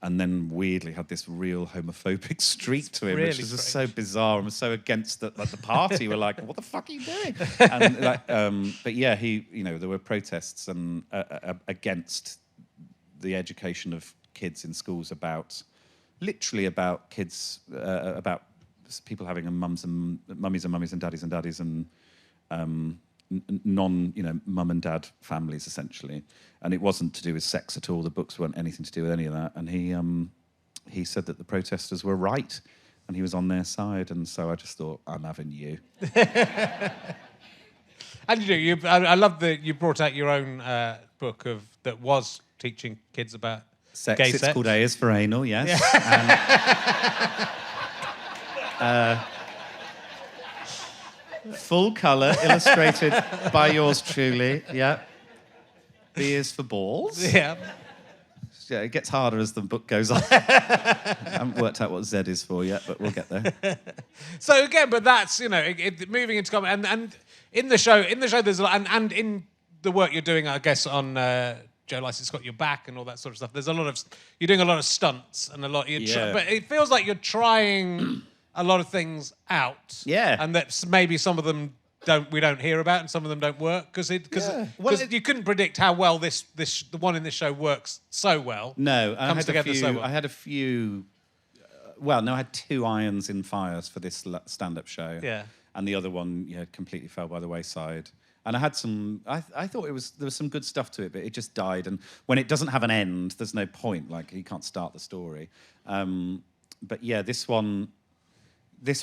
And then weirdly had this real homophobic streak to him, really which was just so strange. bizarre and was so against the party. We're like, what the fuck are you doing? And but yeah, there were protests and against the education of kids in schools about kids, about people having mummies and daddies and mum and dad families, essentially. And it wasn't to do with sex at all. The books weren't anything to do with any of that. And he said that the protesters were right and he was on their side. And so I just thought, I'm having you. And I love that you brought out your own book that was teaching kids about Sex. gay It's sex. called A is for anal, yes. Full colour, illustrated by yours truly. Yeah. B is for balls. Yeah. Yeah, it gets harder as the book goes on. I haven't worked out what Z is for yet, but we'll get there. So again, but that's moving into comedy, and in the show there's a lot, and in the work you're doing, I guess on Joe Lycett's Got Your Back and all that sort of stuff. You're doing a lot of stunts and a lot. But it feels like you're trying a lot of things out. Yeah. And that maybe some of them we don't hear about, and some of them don't work because you couldn't predict how well the one in this show works so well. No, I had a few. I had 2 irons in fires for this stand-up show. Yeah. And the other one, completely fell by the wayside. And I had some. I thought there was some good stuff to it, but it just died. And when it doesn't have an end, there's no point. Like you can't start the story. But yeah, this one, I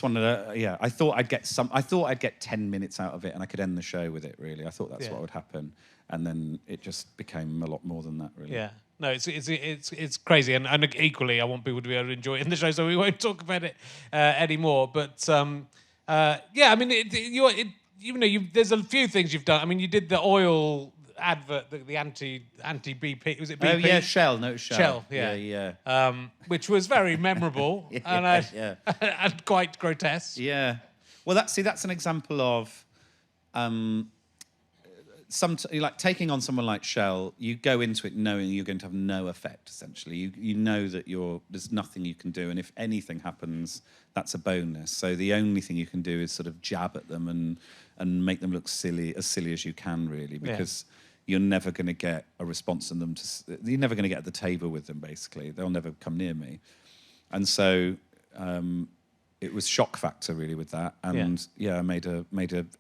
thought I'd get 10 minutes out of it, and I could end the show with it. Really, I thought that's what would happen, and then it just became a lot more than that. Really. Yeah. No, it's crazy, and equally, I want people to be able to enjoy it in the show, so we won't talk about it anymore. But I mean, there's a few things you've done. I mean, you did the oil advert, the anti-BP. Was it BP? Oh yeah, Shell. No, Shell. Shell, yeah. Which was very memorable and quite grotesque. Yeah. Well, that's an example of taking on someone like Shell. You go into it knowing you're going to have no effect. Essentially, you know that there's nothing you can do, and if anything happens, that's a bonus. So the only thing you can do is sort of jab at them and make them look as silly as you can, really, because you're never going to get a response from them. You're never going to get at the table with them. Basically, they'll never come near me, and so it was shock factor really with that. And I made a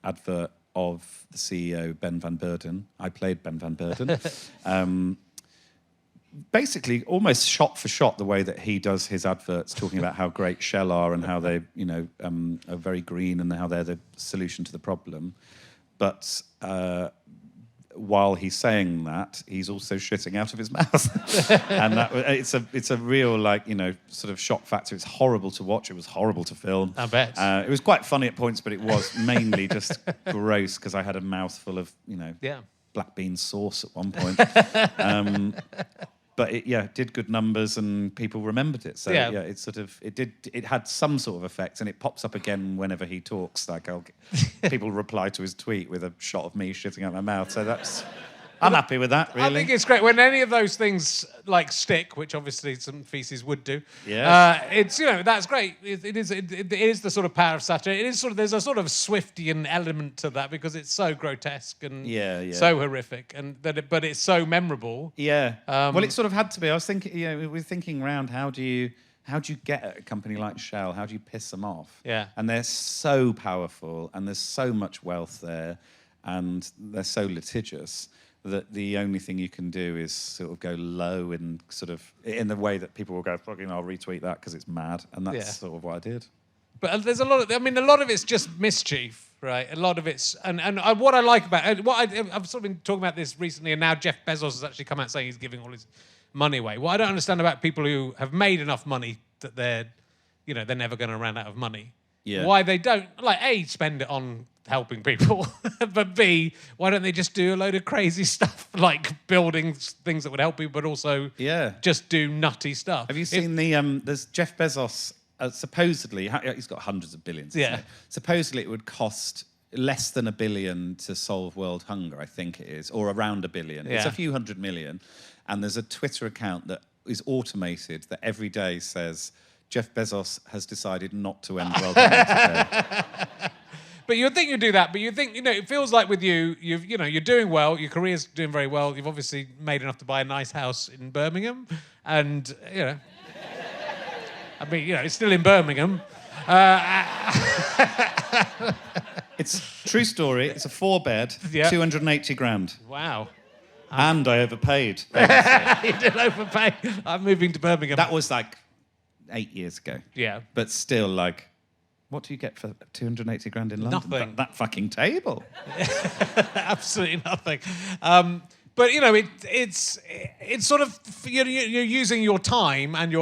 advert of the CEO Ben van Beurden. I played Ben van Beurden. Basically, almost shot for shot, the way that he does his adverts, talking about how great Shell are and how they, are very green and how they're the solution to the problem. But while he's saying that, he's also shitting out of his mouth, and it's a real sort of shock factor. It's horrible to watch. It was horrible to film. I bet. It was quite funny at points, but it was mainly just gross because I had a mouthful of black bean sauce at one point. but it did good numbers and people remembered it. So Yeah. it had some sort of effect, and it pops up again whenever he talks. Like people reply to his tweet with a shot of me shitting out my mouth. So I'm happy with that, really. I think it's great when any of those things like stick, which obviously some feces would do. Yes. It's that's great. It is the sort of power of satire. It is there's a sort of Swiftian element to that because it's so grotesque and so horrific, but it's so memorable. Yeah. Well, it sort of had to be. I was thinking, we were thinking around how do you get at a company like Shell? How do you piss them off? Yeah. And they're so powerful, and there's so much wealth there, and they're so litigious that the only thing you can do is sort of go low and sort of in the way that people will go, fucking, I'll retweet that because it's mad, and that's sort of what I did. But there's a lot of it's just mischief, right? A lot of it's and what I like about it, I've sort of been talking about this recently, and now Jeff Bezos has actually come out saying he's giving all his money away. What I don't understand about people who have made enough money that they're never going to run out of money. Yeah. Why they don't A, spend it on helping people, but B, why don't they just do a load of crazy stuff like building things that would help people, but also just do nutty stuff. Have you seen there's Jeff Bezos, supposedly, he's got hundreds of billions. Yeah. Supposedly it would cost less than $1 billion to solve world hunger, I think it is, or around $1 billion. Yeah. It's a few hundred million. And there's a Twitter account that is automated that every day says, Jeff Bezos has decided not to end world hunger today. But you'd think you'd do that, but you think, it feels like with you, you're doing well, your career's doing very well, you've obviously made enough to buy a nice house in Birmingham, and, it's still in Birmingham. It's true story, it's a 4-bed, 280 grand. Wow. And I overpaid. You did overpay. I'm moving to Birmingham. That was like 8 years ago. Yeah. But still, like, what do you get for 280 grand in London? Nothing. That fucking table. Absolutely nothing. But it's sort of you're using your time and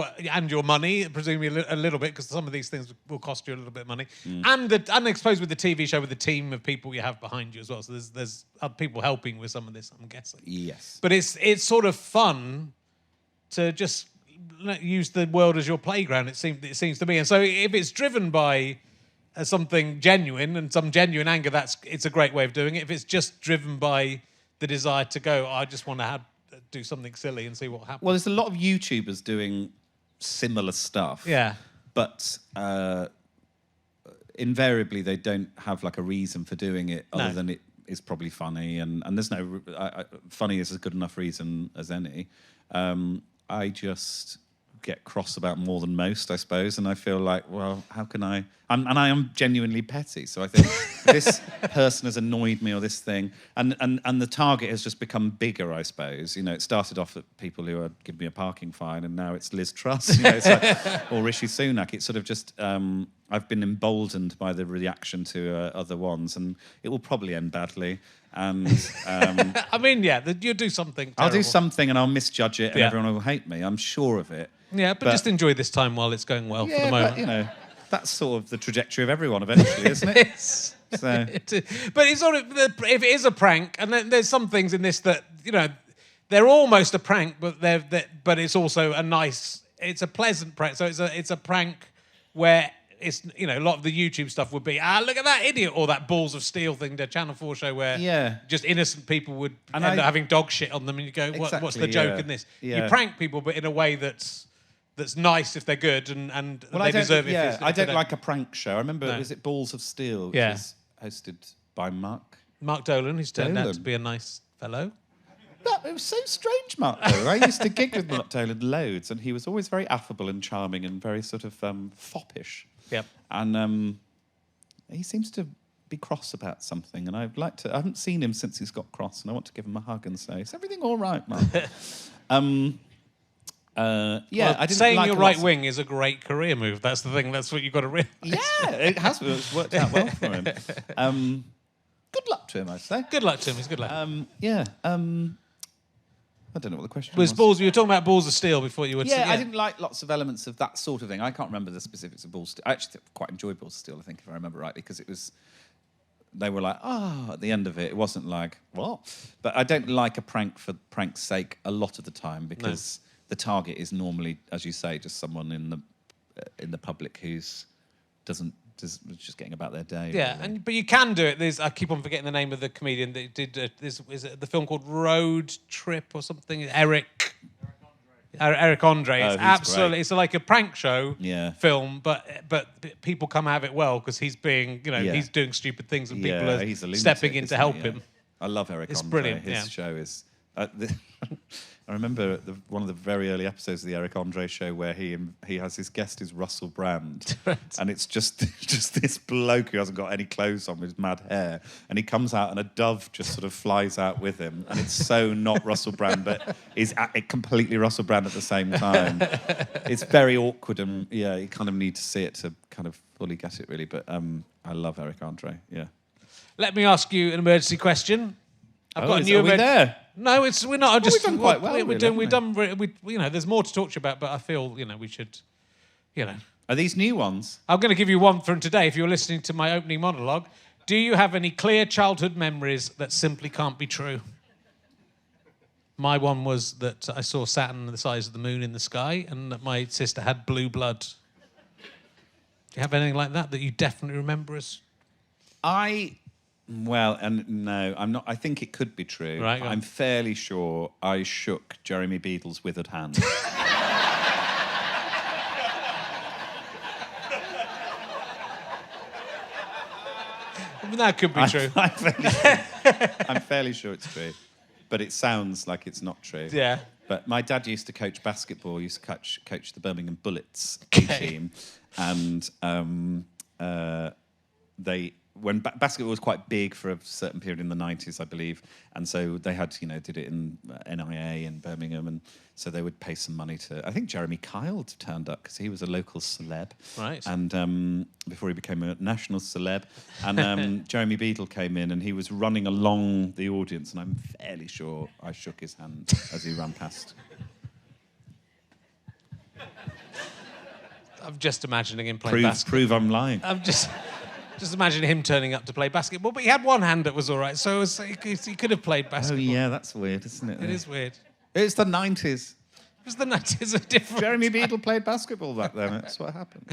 your money, presumably a little bit, because some of these things will cost you a little bit of money, and I suppose with the TV show with the team of people you have behind you as well. So there's other people helping with some of this, I'm guessing. Yes. But it's sort of fun to just use the world as your playground. It seems to me, and so if it's driven by something genuine and some genuine anger, it's a great way of doing it. If it's just driven by the desire to go, I just want to do something silly and see what happens. Well, there's a lot of YouTubers doing similar stuff. Yeah. But invariably, they don't have like a reason for doing it other than it is probably funny. And there's no... funny is a good enough reason as any. I just get cross about more than most, I suppose, and I feel like, well, how can I... and I am genuinely petty, so I think this person has annoyed me or this thing, and the target has just become bigger, I suppose. It started off at people who are giving me a parking fine, and now it's Liz Truss, it's like, or Rishi Sunak. It's sort of just... I've been emboldened by the reaction to other ones, and it will probably end badly. And you'll do something terrible. I'll do something and I'll misjudge it, and everyone will hate me. I'm sure of it. Yeah, but just enjoy this time while it's going well for the moment. But, that's sort of the trajectory of everyone eventually, isn't it? So. But it's sort of, if it is a prank, and then there's some things in this that they're almost a prank, but it's also it's a pleasant prank. So it's a prank where it's a lot of the YouTube stuff would be look at that idiot, or that Balls of Steel thing, the Channel 4 show where just innocent people would end up having dog shit on them, and you go, what's the joke in this? You prank people, but in a way that's nice if they're good and they deserve it. Yeah, I don't like a prank show. I remember, is it Balls of Steel, which was hosted by Mark Dolan, who's turned out to be a nice fellow. It was so strange, Mark Dolan. I used to gig with Mark Dolan loads, and he was always very affable and charming and very sort of foppish. Yep. And he seems to be cross about something, and I haven't seen him since he's got cross, and I want to give him a hug and say, is everything all right, Mark? I didn't saying like you're right wing is a great career move. That's the thing. That's what you've got to realise. Yeah, it has. It's worked out well for him. Good luck to him, I'd say. Good luck to him. He's good luck. I don't know what the question was. You were talking about Balls of Steel before you were... Yeah, I didn't like lots of elements of that sort of thing. I can't remember the specifics of Balls of Steel. I actually quite enjoyed Balls of Steel, I think, if I remember rightly, because it was they were like, oh, at the end of it. It wasn't like, what? But I don't like a prank for prank's sake a lot of the time because the target is normally, as you say, just someone in the public who's just getting about their day. Yeah, really. but you can do it. I keep on forgetting the name of the comedian that did is it the film called Road Trip or something? Eric Andre. It's absolutely. Great. It's like a prank show film, but people come out of it well because he's being, he's doing stupid things and people are stepping in to help him. I love Eric Andre. It's brilliant. His show is. I remember one of the very early episodes of the Eric Andre show where he has his guest is Russell Brand, and it's just this bloke who hasn't got any clothes on with his mad hair, and he comes out and a dove just sort of flies out with him, and it's so not Russell Brand, but is completely Russell Brand at the same time. It's very awkward, and you kind of need to see it to kind of fully get it, really. But I love Eric Andre. Yeah. Let me ask you an emergency question. I've got a new. Are we there? No, we're not. Just we've done quite well. We've done. There's more to talk to you about, but I feel we should. Are these new ones? I'm going to give you one from today. If you're listening to my opening monologue, do you have any clear childhood memories that simply can't be true? My one was that I saw Saturn the size of the moon in the sky, and that my sister had blue blood. Do you have anything like that you definitely remember as? Well, and no, I'm not. I think it could be true. Right, I'm fairly sure I shook Jeremy Beadle's withered hand. That could be true. I'm fairly sure it's true, but it sounds like it's not true. Yeah. But my dad used to coach basketball. He used to coach the Birmingham Bullets team, and when basketball was quite big for a certain period in the 90s, I believe, and so they had, did it in NIA in Birmingham, and so they would pay some money to. I think Jeremy Kyle turned up because he was a local celeb, right? And before he became a national celeb, and Jeremy Beadle came in, and he was running along the audience, and I'm fairly sure I shook his hand as he ran past. I'm just imagining him playing basketball. Prove I'm lying. I'm just imagine him turning up to play basketball, but he had one hand that was all right, so he could have played basketball. Oh, yeah, that's weird, isn't it? It is weird. It's the 90s. It was the 90s of different. Jeremy Beadle played basketball back then. That's what happened.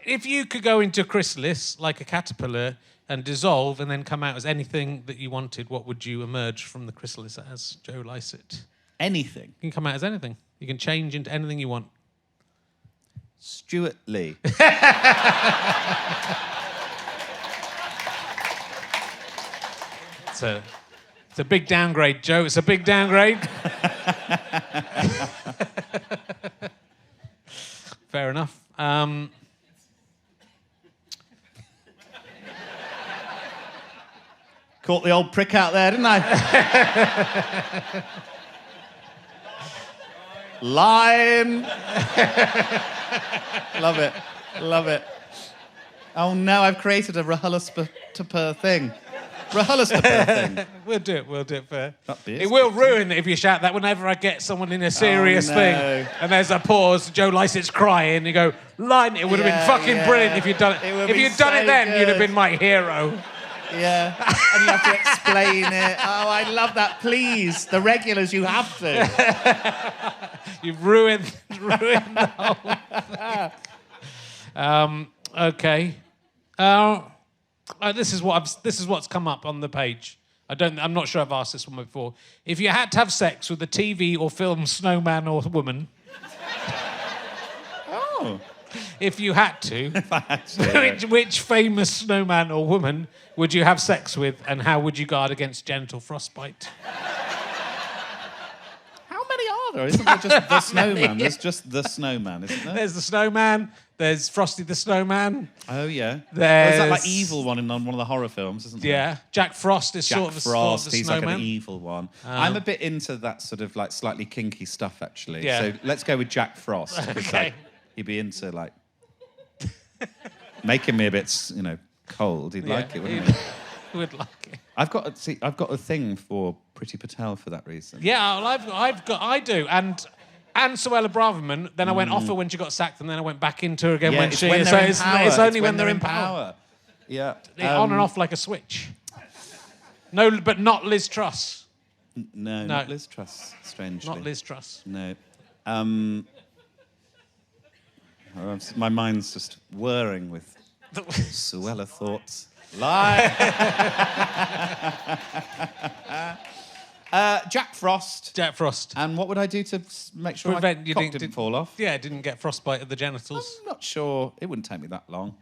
If you could go into a chrysalis like a caterpillar and dissolve and then come out as anything that you wanted, what would you emerge from the chrysalis as, Joe Lycett? Anything? You can come out as anything. You can change into anything you want. Stuart Lee. It's a big downgrade, Joe. It's a big downgrade. Fair enough. Caught the old prick out there, didn't I? Line. Love it. Love it. Oh no, I've created a RHLSTP thing. RHLSTP thing. We'll do it for... It will ruin it if you shout that whenever I get someone in a serious thing and there's a pause, Joe Lycett's crying, you go, line. It would have been fucking brilliant if you'd done it. If you'd done it then, you'd have been my hero. Yeah, and you have to explain it. Oh, I love that. Please, the regulars, you have to. You've ruined the whole thing. Okay. This is what's come up on the page. I'm not sure I've asked this one before. If you had to have sex with a TV or film snowman or woman. Oh. If you had to, If I had to, which famous snowman or woman would you have sex with, and how would you guard against genital frostbite? How many are there? Isn't there just the snowman? There's just the snowman, isn't there? There's the snowman. There's Frosty the Snowman. Oh, yeah. There's... is that like evil one in one of the horror films, isn't there? Yeah. Jack Frost is sort of a Frost, he's snowman. like an evil one. I'm a bit into that sort of like slightly kinky stuff, actually. Yeah. So let's go with Jack Frost. Okay. Like, he'd be into like making me a bit, cold. He'd like it, wouldn't he? He would like it. I've got a thing for Priti Patel for that reason. Yeah, well, I do. And Suella Braverman, then I went off her when she got sacked, and then I went back into her again when she... It's only when they're in power. Yeah. On and off like a switch. No, but not Liz Truss. No, not Liz Truss, strangely. Not Liz Truss. No. My mind's just whirring with Suella thoughts. Lie. Jack Frost. Jack Frost. And what would I do to make sure my cock didn't fall off? Yeah, it didn't get frostbite of the genitals. I'm not sure. It wouldn't take me that long.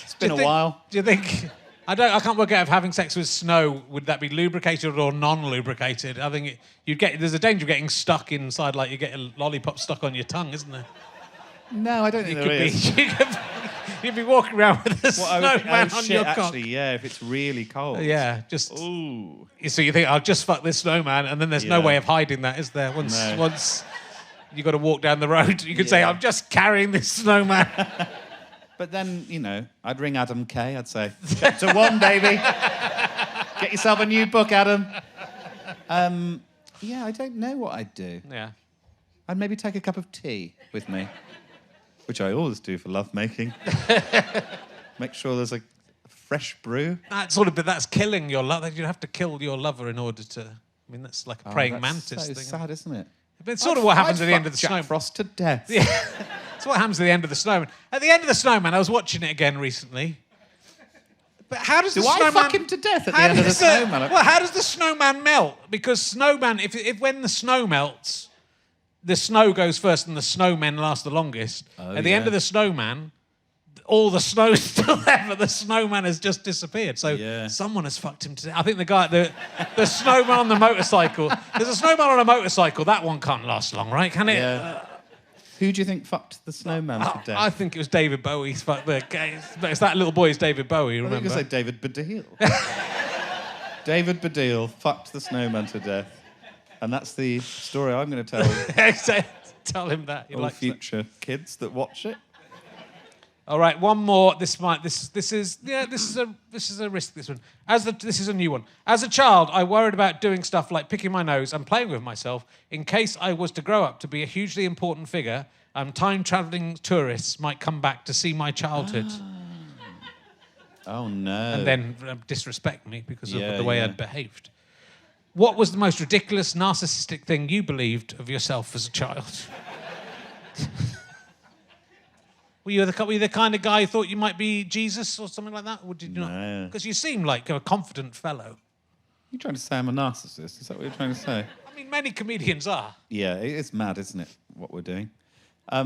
It's been a while. Do you think... I can't work out if having sex with snow, would that be lubricated or non-lubricated? I think there's a danger of getting stuck inside, like you get a lollipop stuck on your tongue, isn't there? No, I don't think there is. You'd be walking around with a snowman on your cock. Actually, yeah, if it's really cold. Yeah, just... Ooh. So you think, I'll just fuck this snowman, and then there's no way of hiding that, is there? Once you got to walk down the road, you could say, I'm just carrying this snowman. But then, I'd ring Adam Kay. I'd say, chapter 1, baby. Get yourself a new book, Adam. Yeah, I don't know what I'd do. Yeah. I'd maybe take a cup of tea with me, which I always do for lovemaking. Make sure there's a fresh brew. That's killing your lover. You'd have to kill your lover in order to... I mean, that's like a praying mantis thing. It's sad, isn't it? But it's sort of what happens at the end of the snowman. Jack Frost to death. Yeah. It's what happens at the end of the snowman. At the end of the snowman, I was watching it again recently. But how does the snowman... Do I fuck him to death at the end of the snowman? Well, how does the snowman melt? Because snowman, if when the snow melts, the snow goes first and the snowmen last the longest. At the end of the snowman, all the snow's still there, but the snowman has just disappeared. So someone has fucked him to death. I think the snowman on the motorcycle. There's a snowman on a motorcycle. That one can't last long, right? Can it? Yeah. Who do you think fucked the snowman to death? I think it was David Bowie. It's that little boy is David Bowie, remember? I think you say David Baddiel. David Baddiel fucked the snowman to death. And that's the story I'm going to tell. Tell him that. All future kids that watch it. All right, one more. This is a risk. This one. This is a new one. As a child, I worried about doing stuff like picking my nose and playing with myself in case I was to grow up to be a hugely important figure. Time-traveling tourists might come back to see my childhood. Oh no! And then disrespect me because of the way I'd behaved. What was the most ridiculous, narcissistic thing you believed of yourself as a child? Were you the kind of guy who thought you might be Jesus or something like that? Or did you not? Because you seem like a confident fellow. You're trying to say I'm a narcissist? Is that what you're trying to say? I mean, many comedians are. Yeah, it's mad, isn't it, what we're doing? I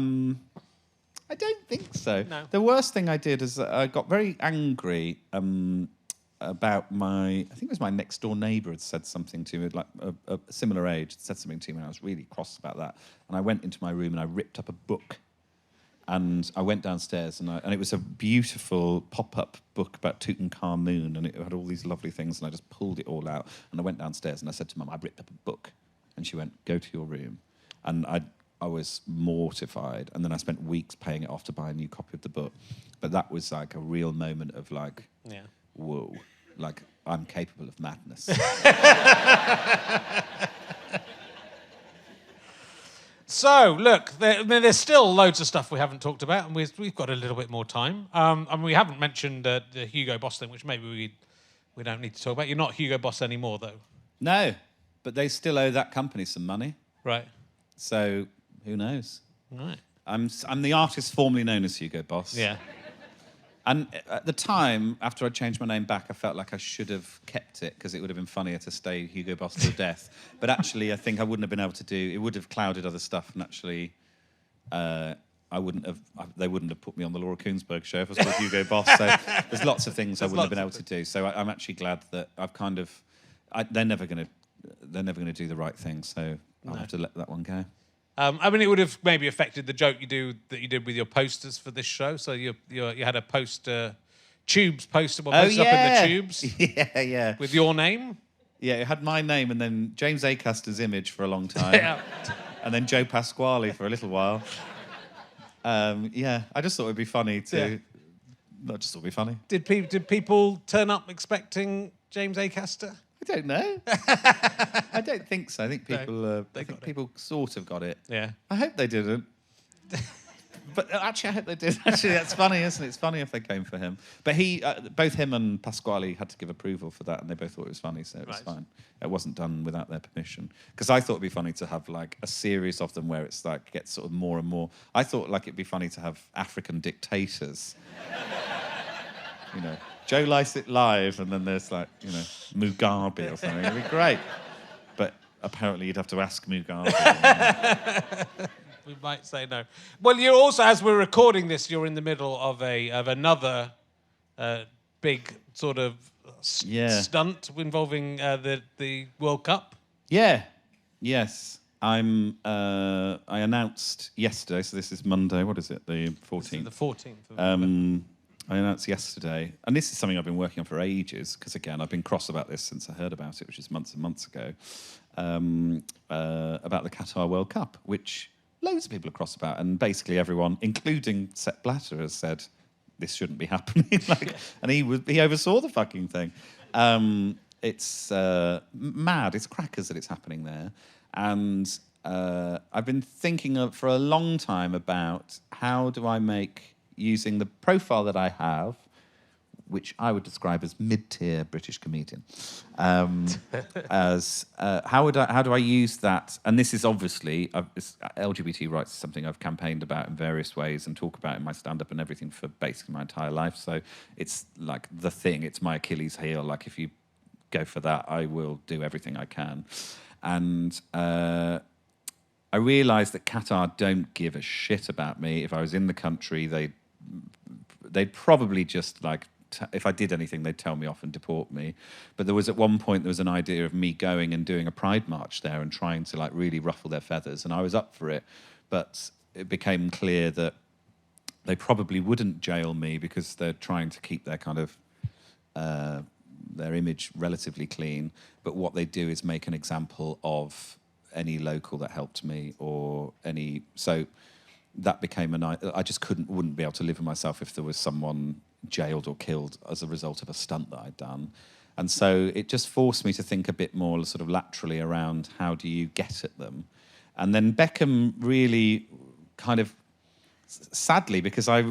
don't think so. No. The worst thing I did is I got very angry about I think it was my next door neighbour had said something to me, like a similar age, said something to me, and I was really cross about that. And I went into my room and I ripped up a book. And I went downstairs, and it was a beautiful pop-up book about Tutankhamun, and it had all these lovely things, and I just pulled it all out. And I went downstairs, and I said to Mum, I ripped up a book. And she went, go to your room. And I was mortified, and then I spent weeks paying it off to buy a new copy of the book. But that was like a real moment of like, whoa, like I'm capable of madness. So, look, there's still loads of stuff we haven't talked about, and we've got a little bit more time. And we haven't mentioned the Hugo Boss thing, which maybe we don't need to talk about. You're not Hugo Boss anymore, though. No, but they still owe that company some money. Right. So, who knows? Right. I'm the artist formerly known as Hugo Boss. Yeah. And at the time, after I changed my name back, I felt like I should have kept it because it would have been funnier to stay Hugo Boss till death. But actually, I think I wouldn't have been able to do... It would have clouded other stuff, and actually, they wouldn't have put me on the Laura Koonsberg show if I was called Hugo Boss. So there's lots of things I wouldn't have been able to do. So I'm actually glad that I've kind of... They're never going to do the right thing, so I'll have to let that one go. I mean, it would have maybe affected the joke you did with your posters for this show. So you had a Tubes poster, posted up in the Tubes. Yeah. With your name. Yeah, it had my name and then James Acaster's image for a long time. And then Joe Pasquale for a little while. I just thought it'd be funny to. Yeah. I just thought it'd be funny. Did people turn up expecting James Acaster? I don't know. I don't think so. I think people. I think people sort of got it. Yeah. I hope they didn't. But actually, I hope they did. Actually, that's funny, isn't it? It's funny if they came for him. But both him and Pasquale had to give approval for that, and they both thought it was funny, so it was fine. It wasn't done without their permission. Because I thought it'd be funny to have like a series of them where it's like gets sort of more and more. I thought like it'd be funny to have African dictators. You know, Joe Lycett live, and then there's like, you know, Mugabe or something. It'd be great. But apparently you'd have to ask Mugabe. We might say no. Well, you're also, as we're recording this, you're in the middle of another big sort of stunt involving the World Cup. Yeah. Yes. I announced yesterday, so this is Monday, what is it, the 14th? This is the 14th of November. I announced yesterday, and this is something I've been working on for ages, because again, I've been cross about this since I heard about it, which is months and months ago, about the Qatar World Cup, which loads of people are cross about, and basically everyone, including Sepp Blatter, has said, this shouldn't be happening. And he oversaw the fucking thing. It's mad, it's crackers that it's happening there. And I've been thinking for a long time about how do I make, using the profile that I have, which I would describe as mid-tier British comedian, as how do I use that? And this is obviously LGBT rights is something I've campaigned about in various ways and talk about in my stand-up and everything for basically my entire life. So it's like the thing. It's my Achilles heel. Like if you go for that, I will do everything I can. And I realised that Qatar don't give a shit about me. If I was in the country, they'd probably just like, if I did anything, they'd tell me off and deport me. But there was at one point, there was an idea of me going and doing a pride march there and trying to like really ruffle their feathers. And I was up for it. But it became clear that they probably wouldn't jail me because they're trying to keep their kind of, their image relatively clean. But what they do is make an example of any local that helped me or any... So that became I just wouldn't be able to live with myself if there was someone jailed or killed as a result of a stunt that I'd done. And so it just forced me to think a bit more sort of laterally around how do you get at them. And then Beckham really kind of, sadly, because I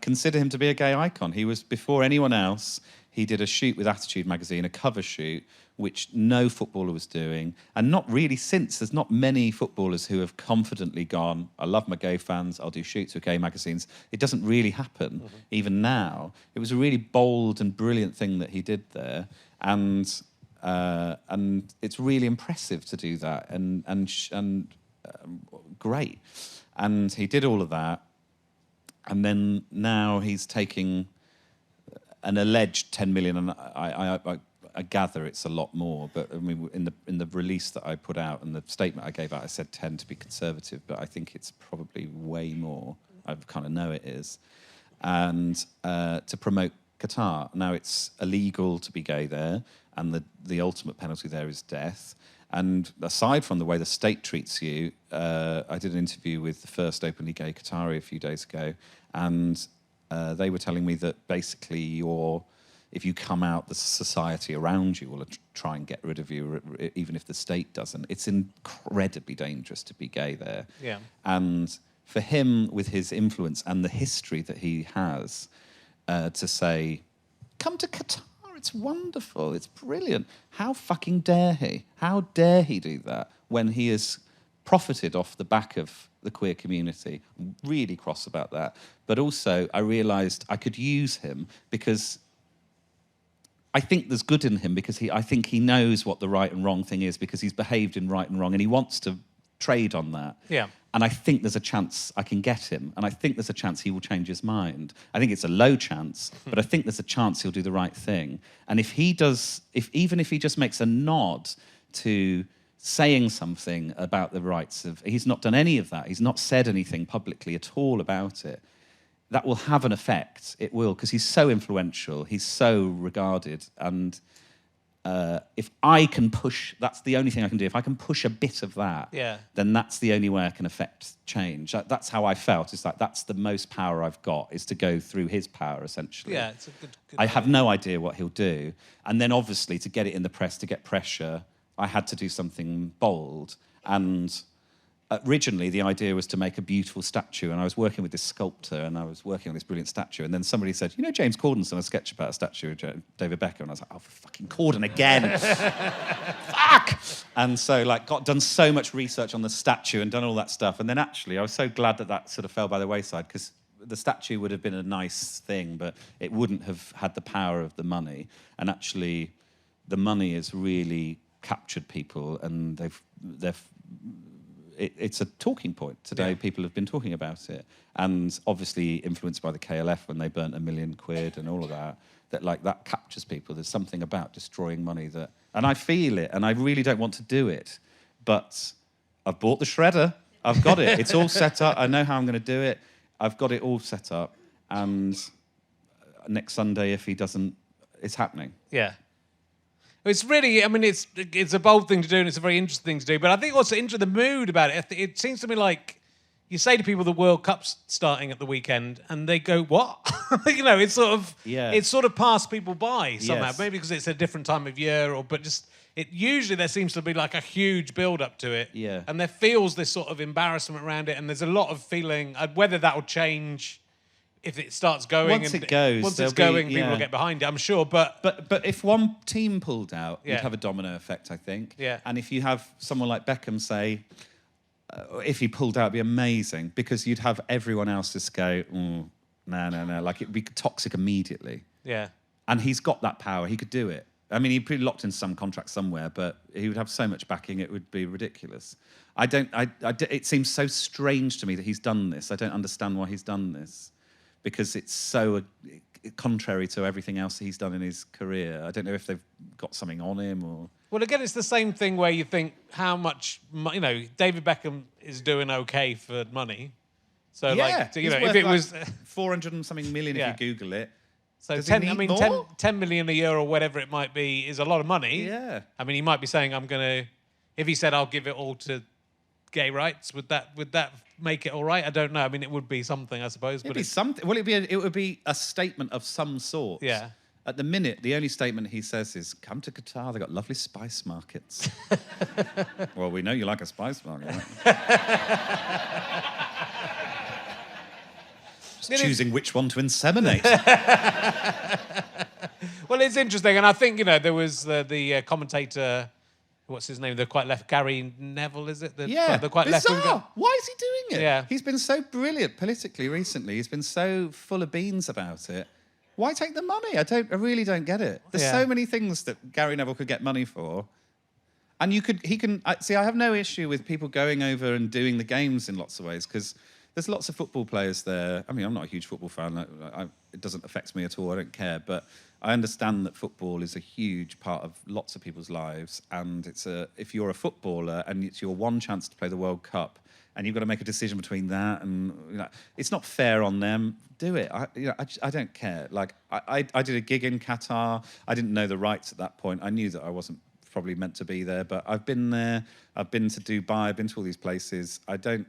consider him to be a gay icon. He was, before anyone else, he did a shoot with Attitude magazine, a cover shoot, which no footballer was doing. And not really since. There's not many footballers who have confidently gone, I love my gay fans, I'll do shoots with gay magazines. It doesn't really happen, even now. It was a really bold and brilliant thing that he did there. And it's really impressive to do that and great. And he did all of that. And then now he's taking an alleged 10 million, and I gather it's a lot more, but I mean, in the release that I put out and the statement I gave out, I said 10 to be conservative, but I think it's probably way more. I kind of know it is. And to promote Qatar. Now, it's illegal to be gay there, and the ultimate penalty there is death. And aside from the way the state treats you, I did an interview with the first openly gay Qatari a few days ago, and they were telling me that basically if you come out, the society around you will try and get rid of you, even if the state doesn't. It's incredibly dangerous to be gay there. Yeah. And for him, with his influence and the history that he has, to say, come to Qatar, it's wonderful, it's brilliant. How fucking dare he? How dare he do that when he has profited off the back of the queer community? I'm really cross about that. But also, I realised I could use him because I think there's good in him, because I think he knows what the right and wrong thing is, because he's behaved in right and wrong, and he wants to trade on that. Yeah. And I think there's a chance I can get him, and I think there's a chance he will change his mind. I think it's a low chance, but I think there's a chance he'll do the right thing. And if he does, even if he just makes a nod to saying something about the rights of... He's not done any of that. He's not said anything publicly at all about it. That will have an effect. It will, because he's so influential. He's so regarded. And if I can push... That's the only thing I can do. If I can push a bit of that, then that's the only way I can affect change. That's how I felt. It's like, that's the most power I've got, is to go through his power, essentially. Yeah, it's a good I have no idea what he'll do. And then, obviously, to get it in the press, to get pressure, I had to do something bold. And originally the idea was to make a beautiful statue, and I was working with this sculptor, and I was working on this brilliant statue, and then somebody said, you know, James Corden's done a sketch about a statue of David Beckham, and I was like, oh, for fucking Corden again. Fuck! And so, like, done so much research on the statue and done all that stuff, and then actually I was so glad that sort of fell by the wayside, because the statue would have been a nice thing, but it wouldn't have had the power of the money, and actually the money has really captured people, and it's a talking point today. Yeah. People have been talking about it, and obviously influenced by the KLF when they burnt £1 million and all of that. That captures people. There's something about destroying money and I feel it, and I really don't want to do it, but I've bought the shredder. I've got it. It's all set up. I know how I'm going to do it. I've got it all set up, and next Sunday, if he doesn't, it's happening. Yeah. It's really, I mean, it's a bold thing to do, and it's a very interesting thing to do. But I think also the mood about it, it seems to me like you say to people the World Cup's starting at the weekend, and they go, what? You know, it's sort of passed people by somehow. Yes. Maybe because it's a different time of year, but just, usually there seems to be like a huge build-up to it. Yeah. And there feels this sort of embarrassment around it, and there's a lot of feeling, whether that will change if it starts going. Once it goes, people will get behind it, I'm sure. But if one team pulled out, yeah. you'd have a domino effect, I think. Yeah. And if you have someone like Beckham say, if he pulled out, it'd be amazing, because you'd have everyone else just go, no. Like, it'd be toxic immediately. Yeah. And he's got that power. He could do it. I mean, he'd be locked in some contract somewhere, but he would have so much backing, it would be ridiculous. It seems so strange to me that he's done this. I don't understand why he's done this, because it's so contrary to everything else he's done in his career. I don't know if they've got something on him or... Well, again, it's the same thing where you think how much... You know, David Beckham is doing okay for money. So, yeah, if it was... 400 and something million if you Google it. So 10 million a year or whatever it might be is a lot of money. Yeah. I mean, he might be saying, I'm going to... If he said, I'll give it all to gay rights, would that make it all right? I don't know. I mean, it would be something, I suppose. It'd be something. Well, it would be a statement of some sort. Yeah. At the minute, the only statement he says is, come to Qatar, they've got lovely spice markets. Well, we know you like a spice market, right? Just choosing which one to inseminate. Well, it's interesting, and I think, there was the commentator... What's his name? The quite left, Gary Neville, is it? The quite left. Why is he doing it? Yeah. He's been so brilliant politically recently. He's been so full of beans about it. Why take the money? I really don't get it. There's so many things that Gary Neville could get money for. And I have no issue with people going over and doing the games in lots of ways, because there's lots of football players there. I mean, I'm not a huge football fan. It doesn't affect me at all. I don't care. But I understand that football is a huge part of lots of people's lives, and if you're a footballer and it's your one chance to play the World Cup, and you've got to make a decision between that and it's not fair on them. Do it. I don't care. Like I did a gig in Qatar. I didn't know the rights at that point. I knew that I wasn't probably meant to be there, but I've been there. I've been to Dubai. I've been to all these places. I don't.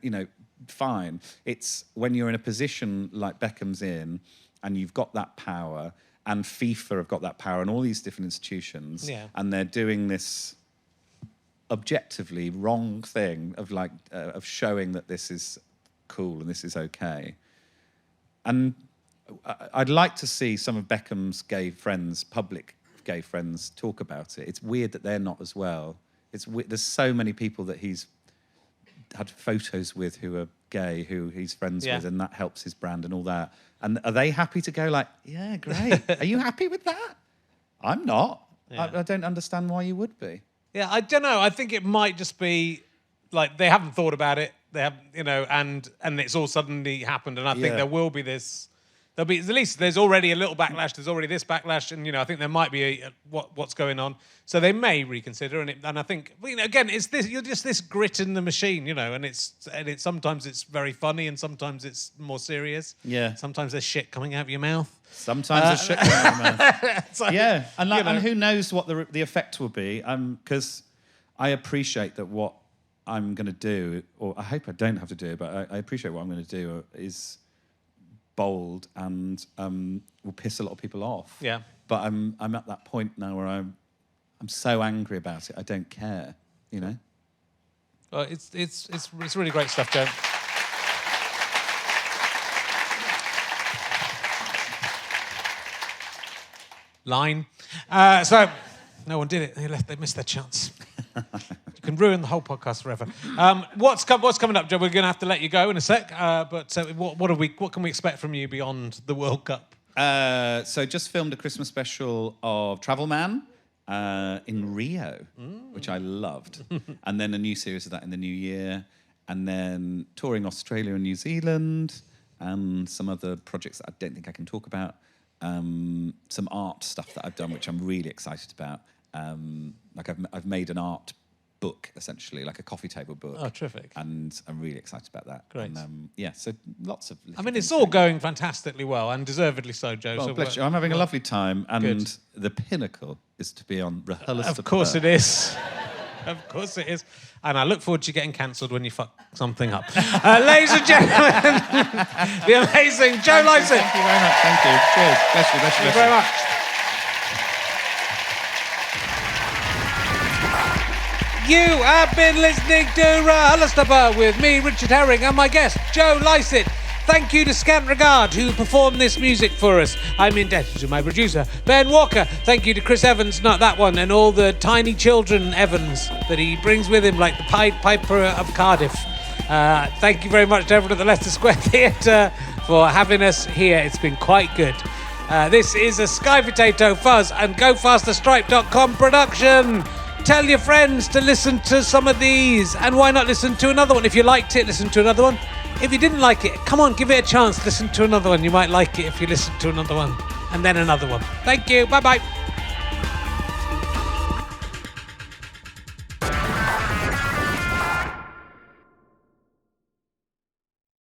Fine. It's when you're in a position like Beckham's in, and you've got that power. And FIFA have got that power, and all these different institutions, and they're doing this objectively wrong thing of showing that this is cool and this is okay. And I'd like to see some of Beckham's gay friends, public gay friends, talk about it. It's weird that they're not as well. There's so many people that he's had photos with who are gay, who he's friends with, and that helps his brand and all that. And are they happy to go like, yeah, great. Are you happy with that? I'm not. Yeah. I don't understand why you would be. Yeah, I don't know. I think it might just be like they haven't thought about it. They haven't, and it's all suddenly happened. And I think there will be this. There'll be at least there's already a little backlash. There's already this backlash, and I think there might be what's going on. So they may reconsider, and I think again it's this. You're just this grit in the machine, and it's sometimes it's very funny, and sometimes it's more serious. Yeah. Sometimes there's shit coming out of your mouth. Sometimes there's shit coming out of your mouth. Yeah, and who knows what the effect will be? Because I appreciate that what I'm going to do, or I hope I don't have to do, but I appreciate what I'm going to do is bold and will piss a lot of people off. Yeah. But I'm at that point now where I'm so angry about it, I don't care, Well, Well, it's really great stuff, Joe. Line. So, no one did it. They missed their chance. You can ruin the whole podcast forever. What's coming up, Joe? We're going to have to let you go in a sec. But what can we expect from you beyond the World Cup? So just filmed a Christmas special of Travel Man in Rio, which I loved. And then a new series of that in the new year. And then touring Australia and New Zealand and some other projects that I don't think I can talk about. Some art stuff that I've done, which I'm really excited about. Like I've made an art book, essentially, like a coffee table book. Oh, terrific. And I'm really excited about that. Great. And, so lots of... I mean, it's all going fantastically well, and deservedly so, Joe. Well, so bless you. I'm having a lovely time, and Good. the pinnacle is to be on RHLSTP. Of course it is. Of course it is. And I look forward to you getting cancelled when you fuck something up. Ladies and gentlemen, the amazing Joe Lycett. Thank you very much. Thank you. Cheers. Bless you. Thank you very much. You have been listening to RHLSTP with me, Richard Herring, and my guest, Joe Lycett. Thank you to Scant Regard, who performed this music for us. I'm indebted to my producer, Ben Walker. Thank you to Chris Evans, not that one, and all the tiny children Evans that he brings with him, like the Pied Piper of Cardiff. Thank you very much to everyone at the Leicester Square Theatre for having us here. It's been quite good. This is a Sky Potato Fuzz and GoFasterStripe.com production. Tell your friends to listen to some of these, and why not listen to another one? If you liked it, listen to another one. If you didn't like it, come on, give it a chance. Listen to another one. You might like it if you listen to another one, and then another one. Thank you. Bye-bye.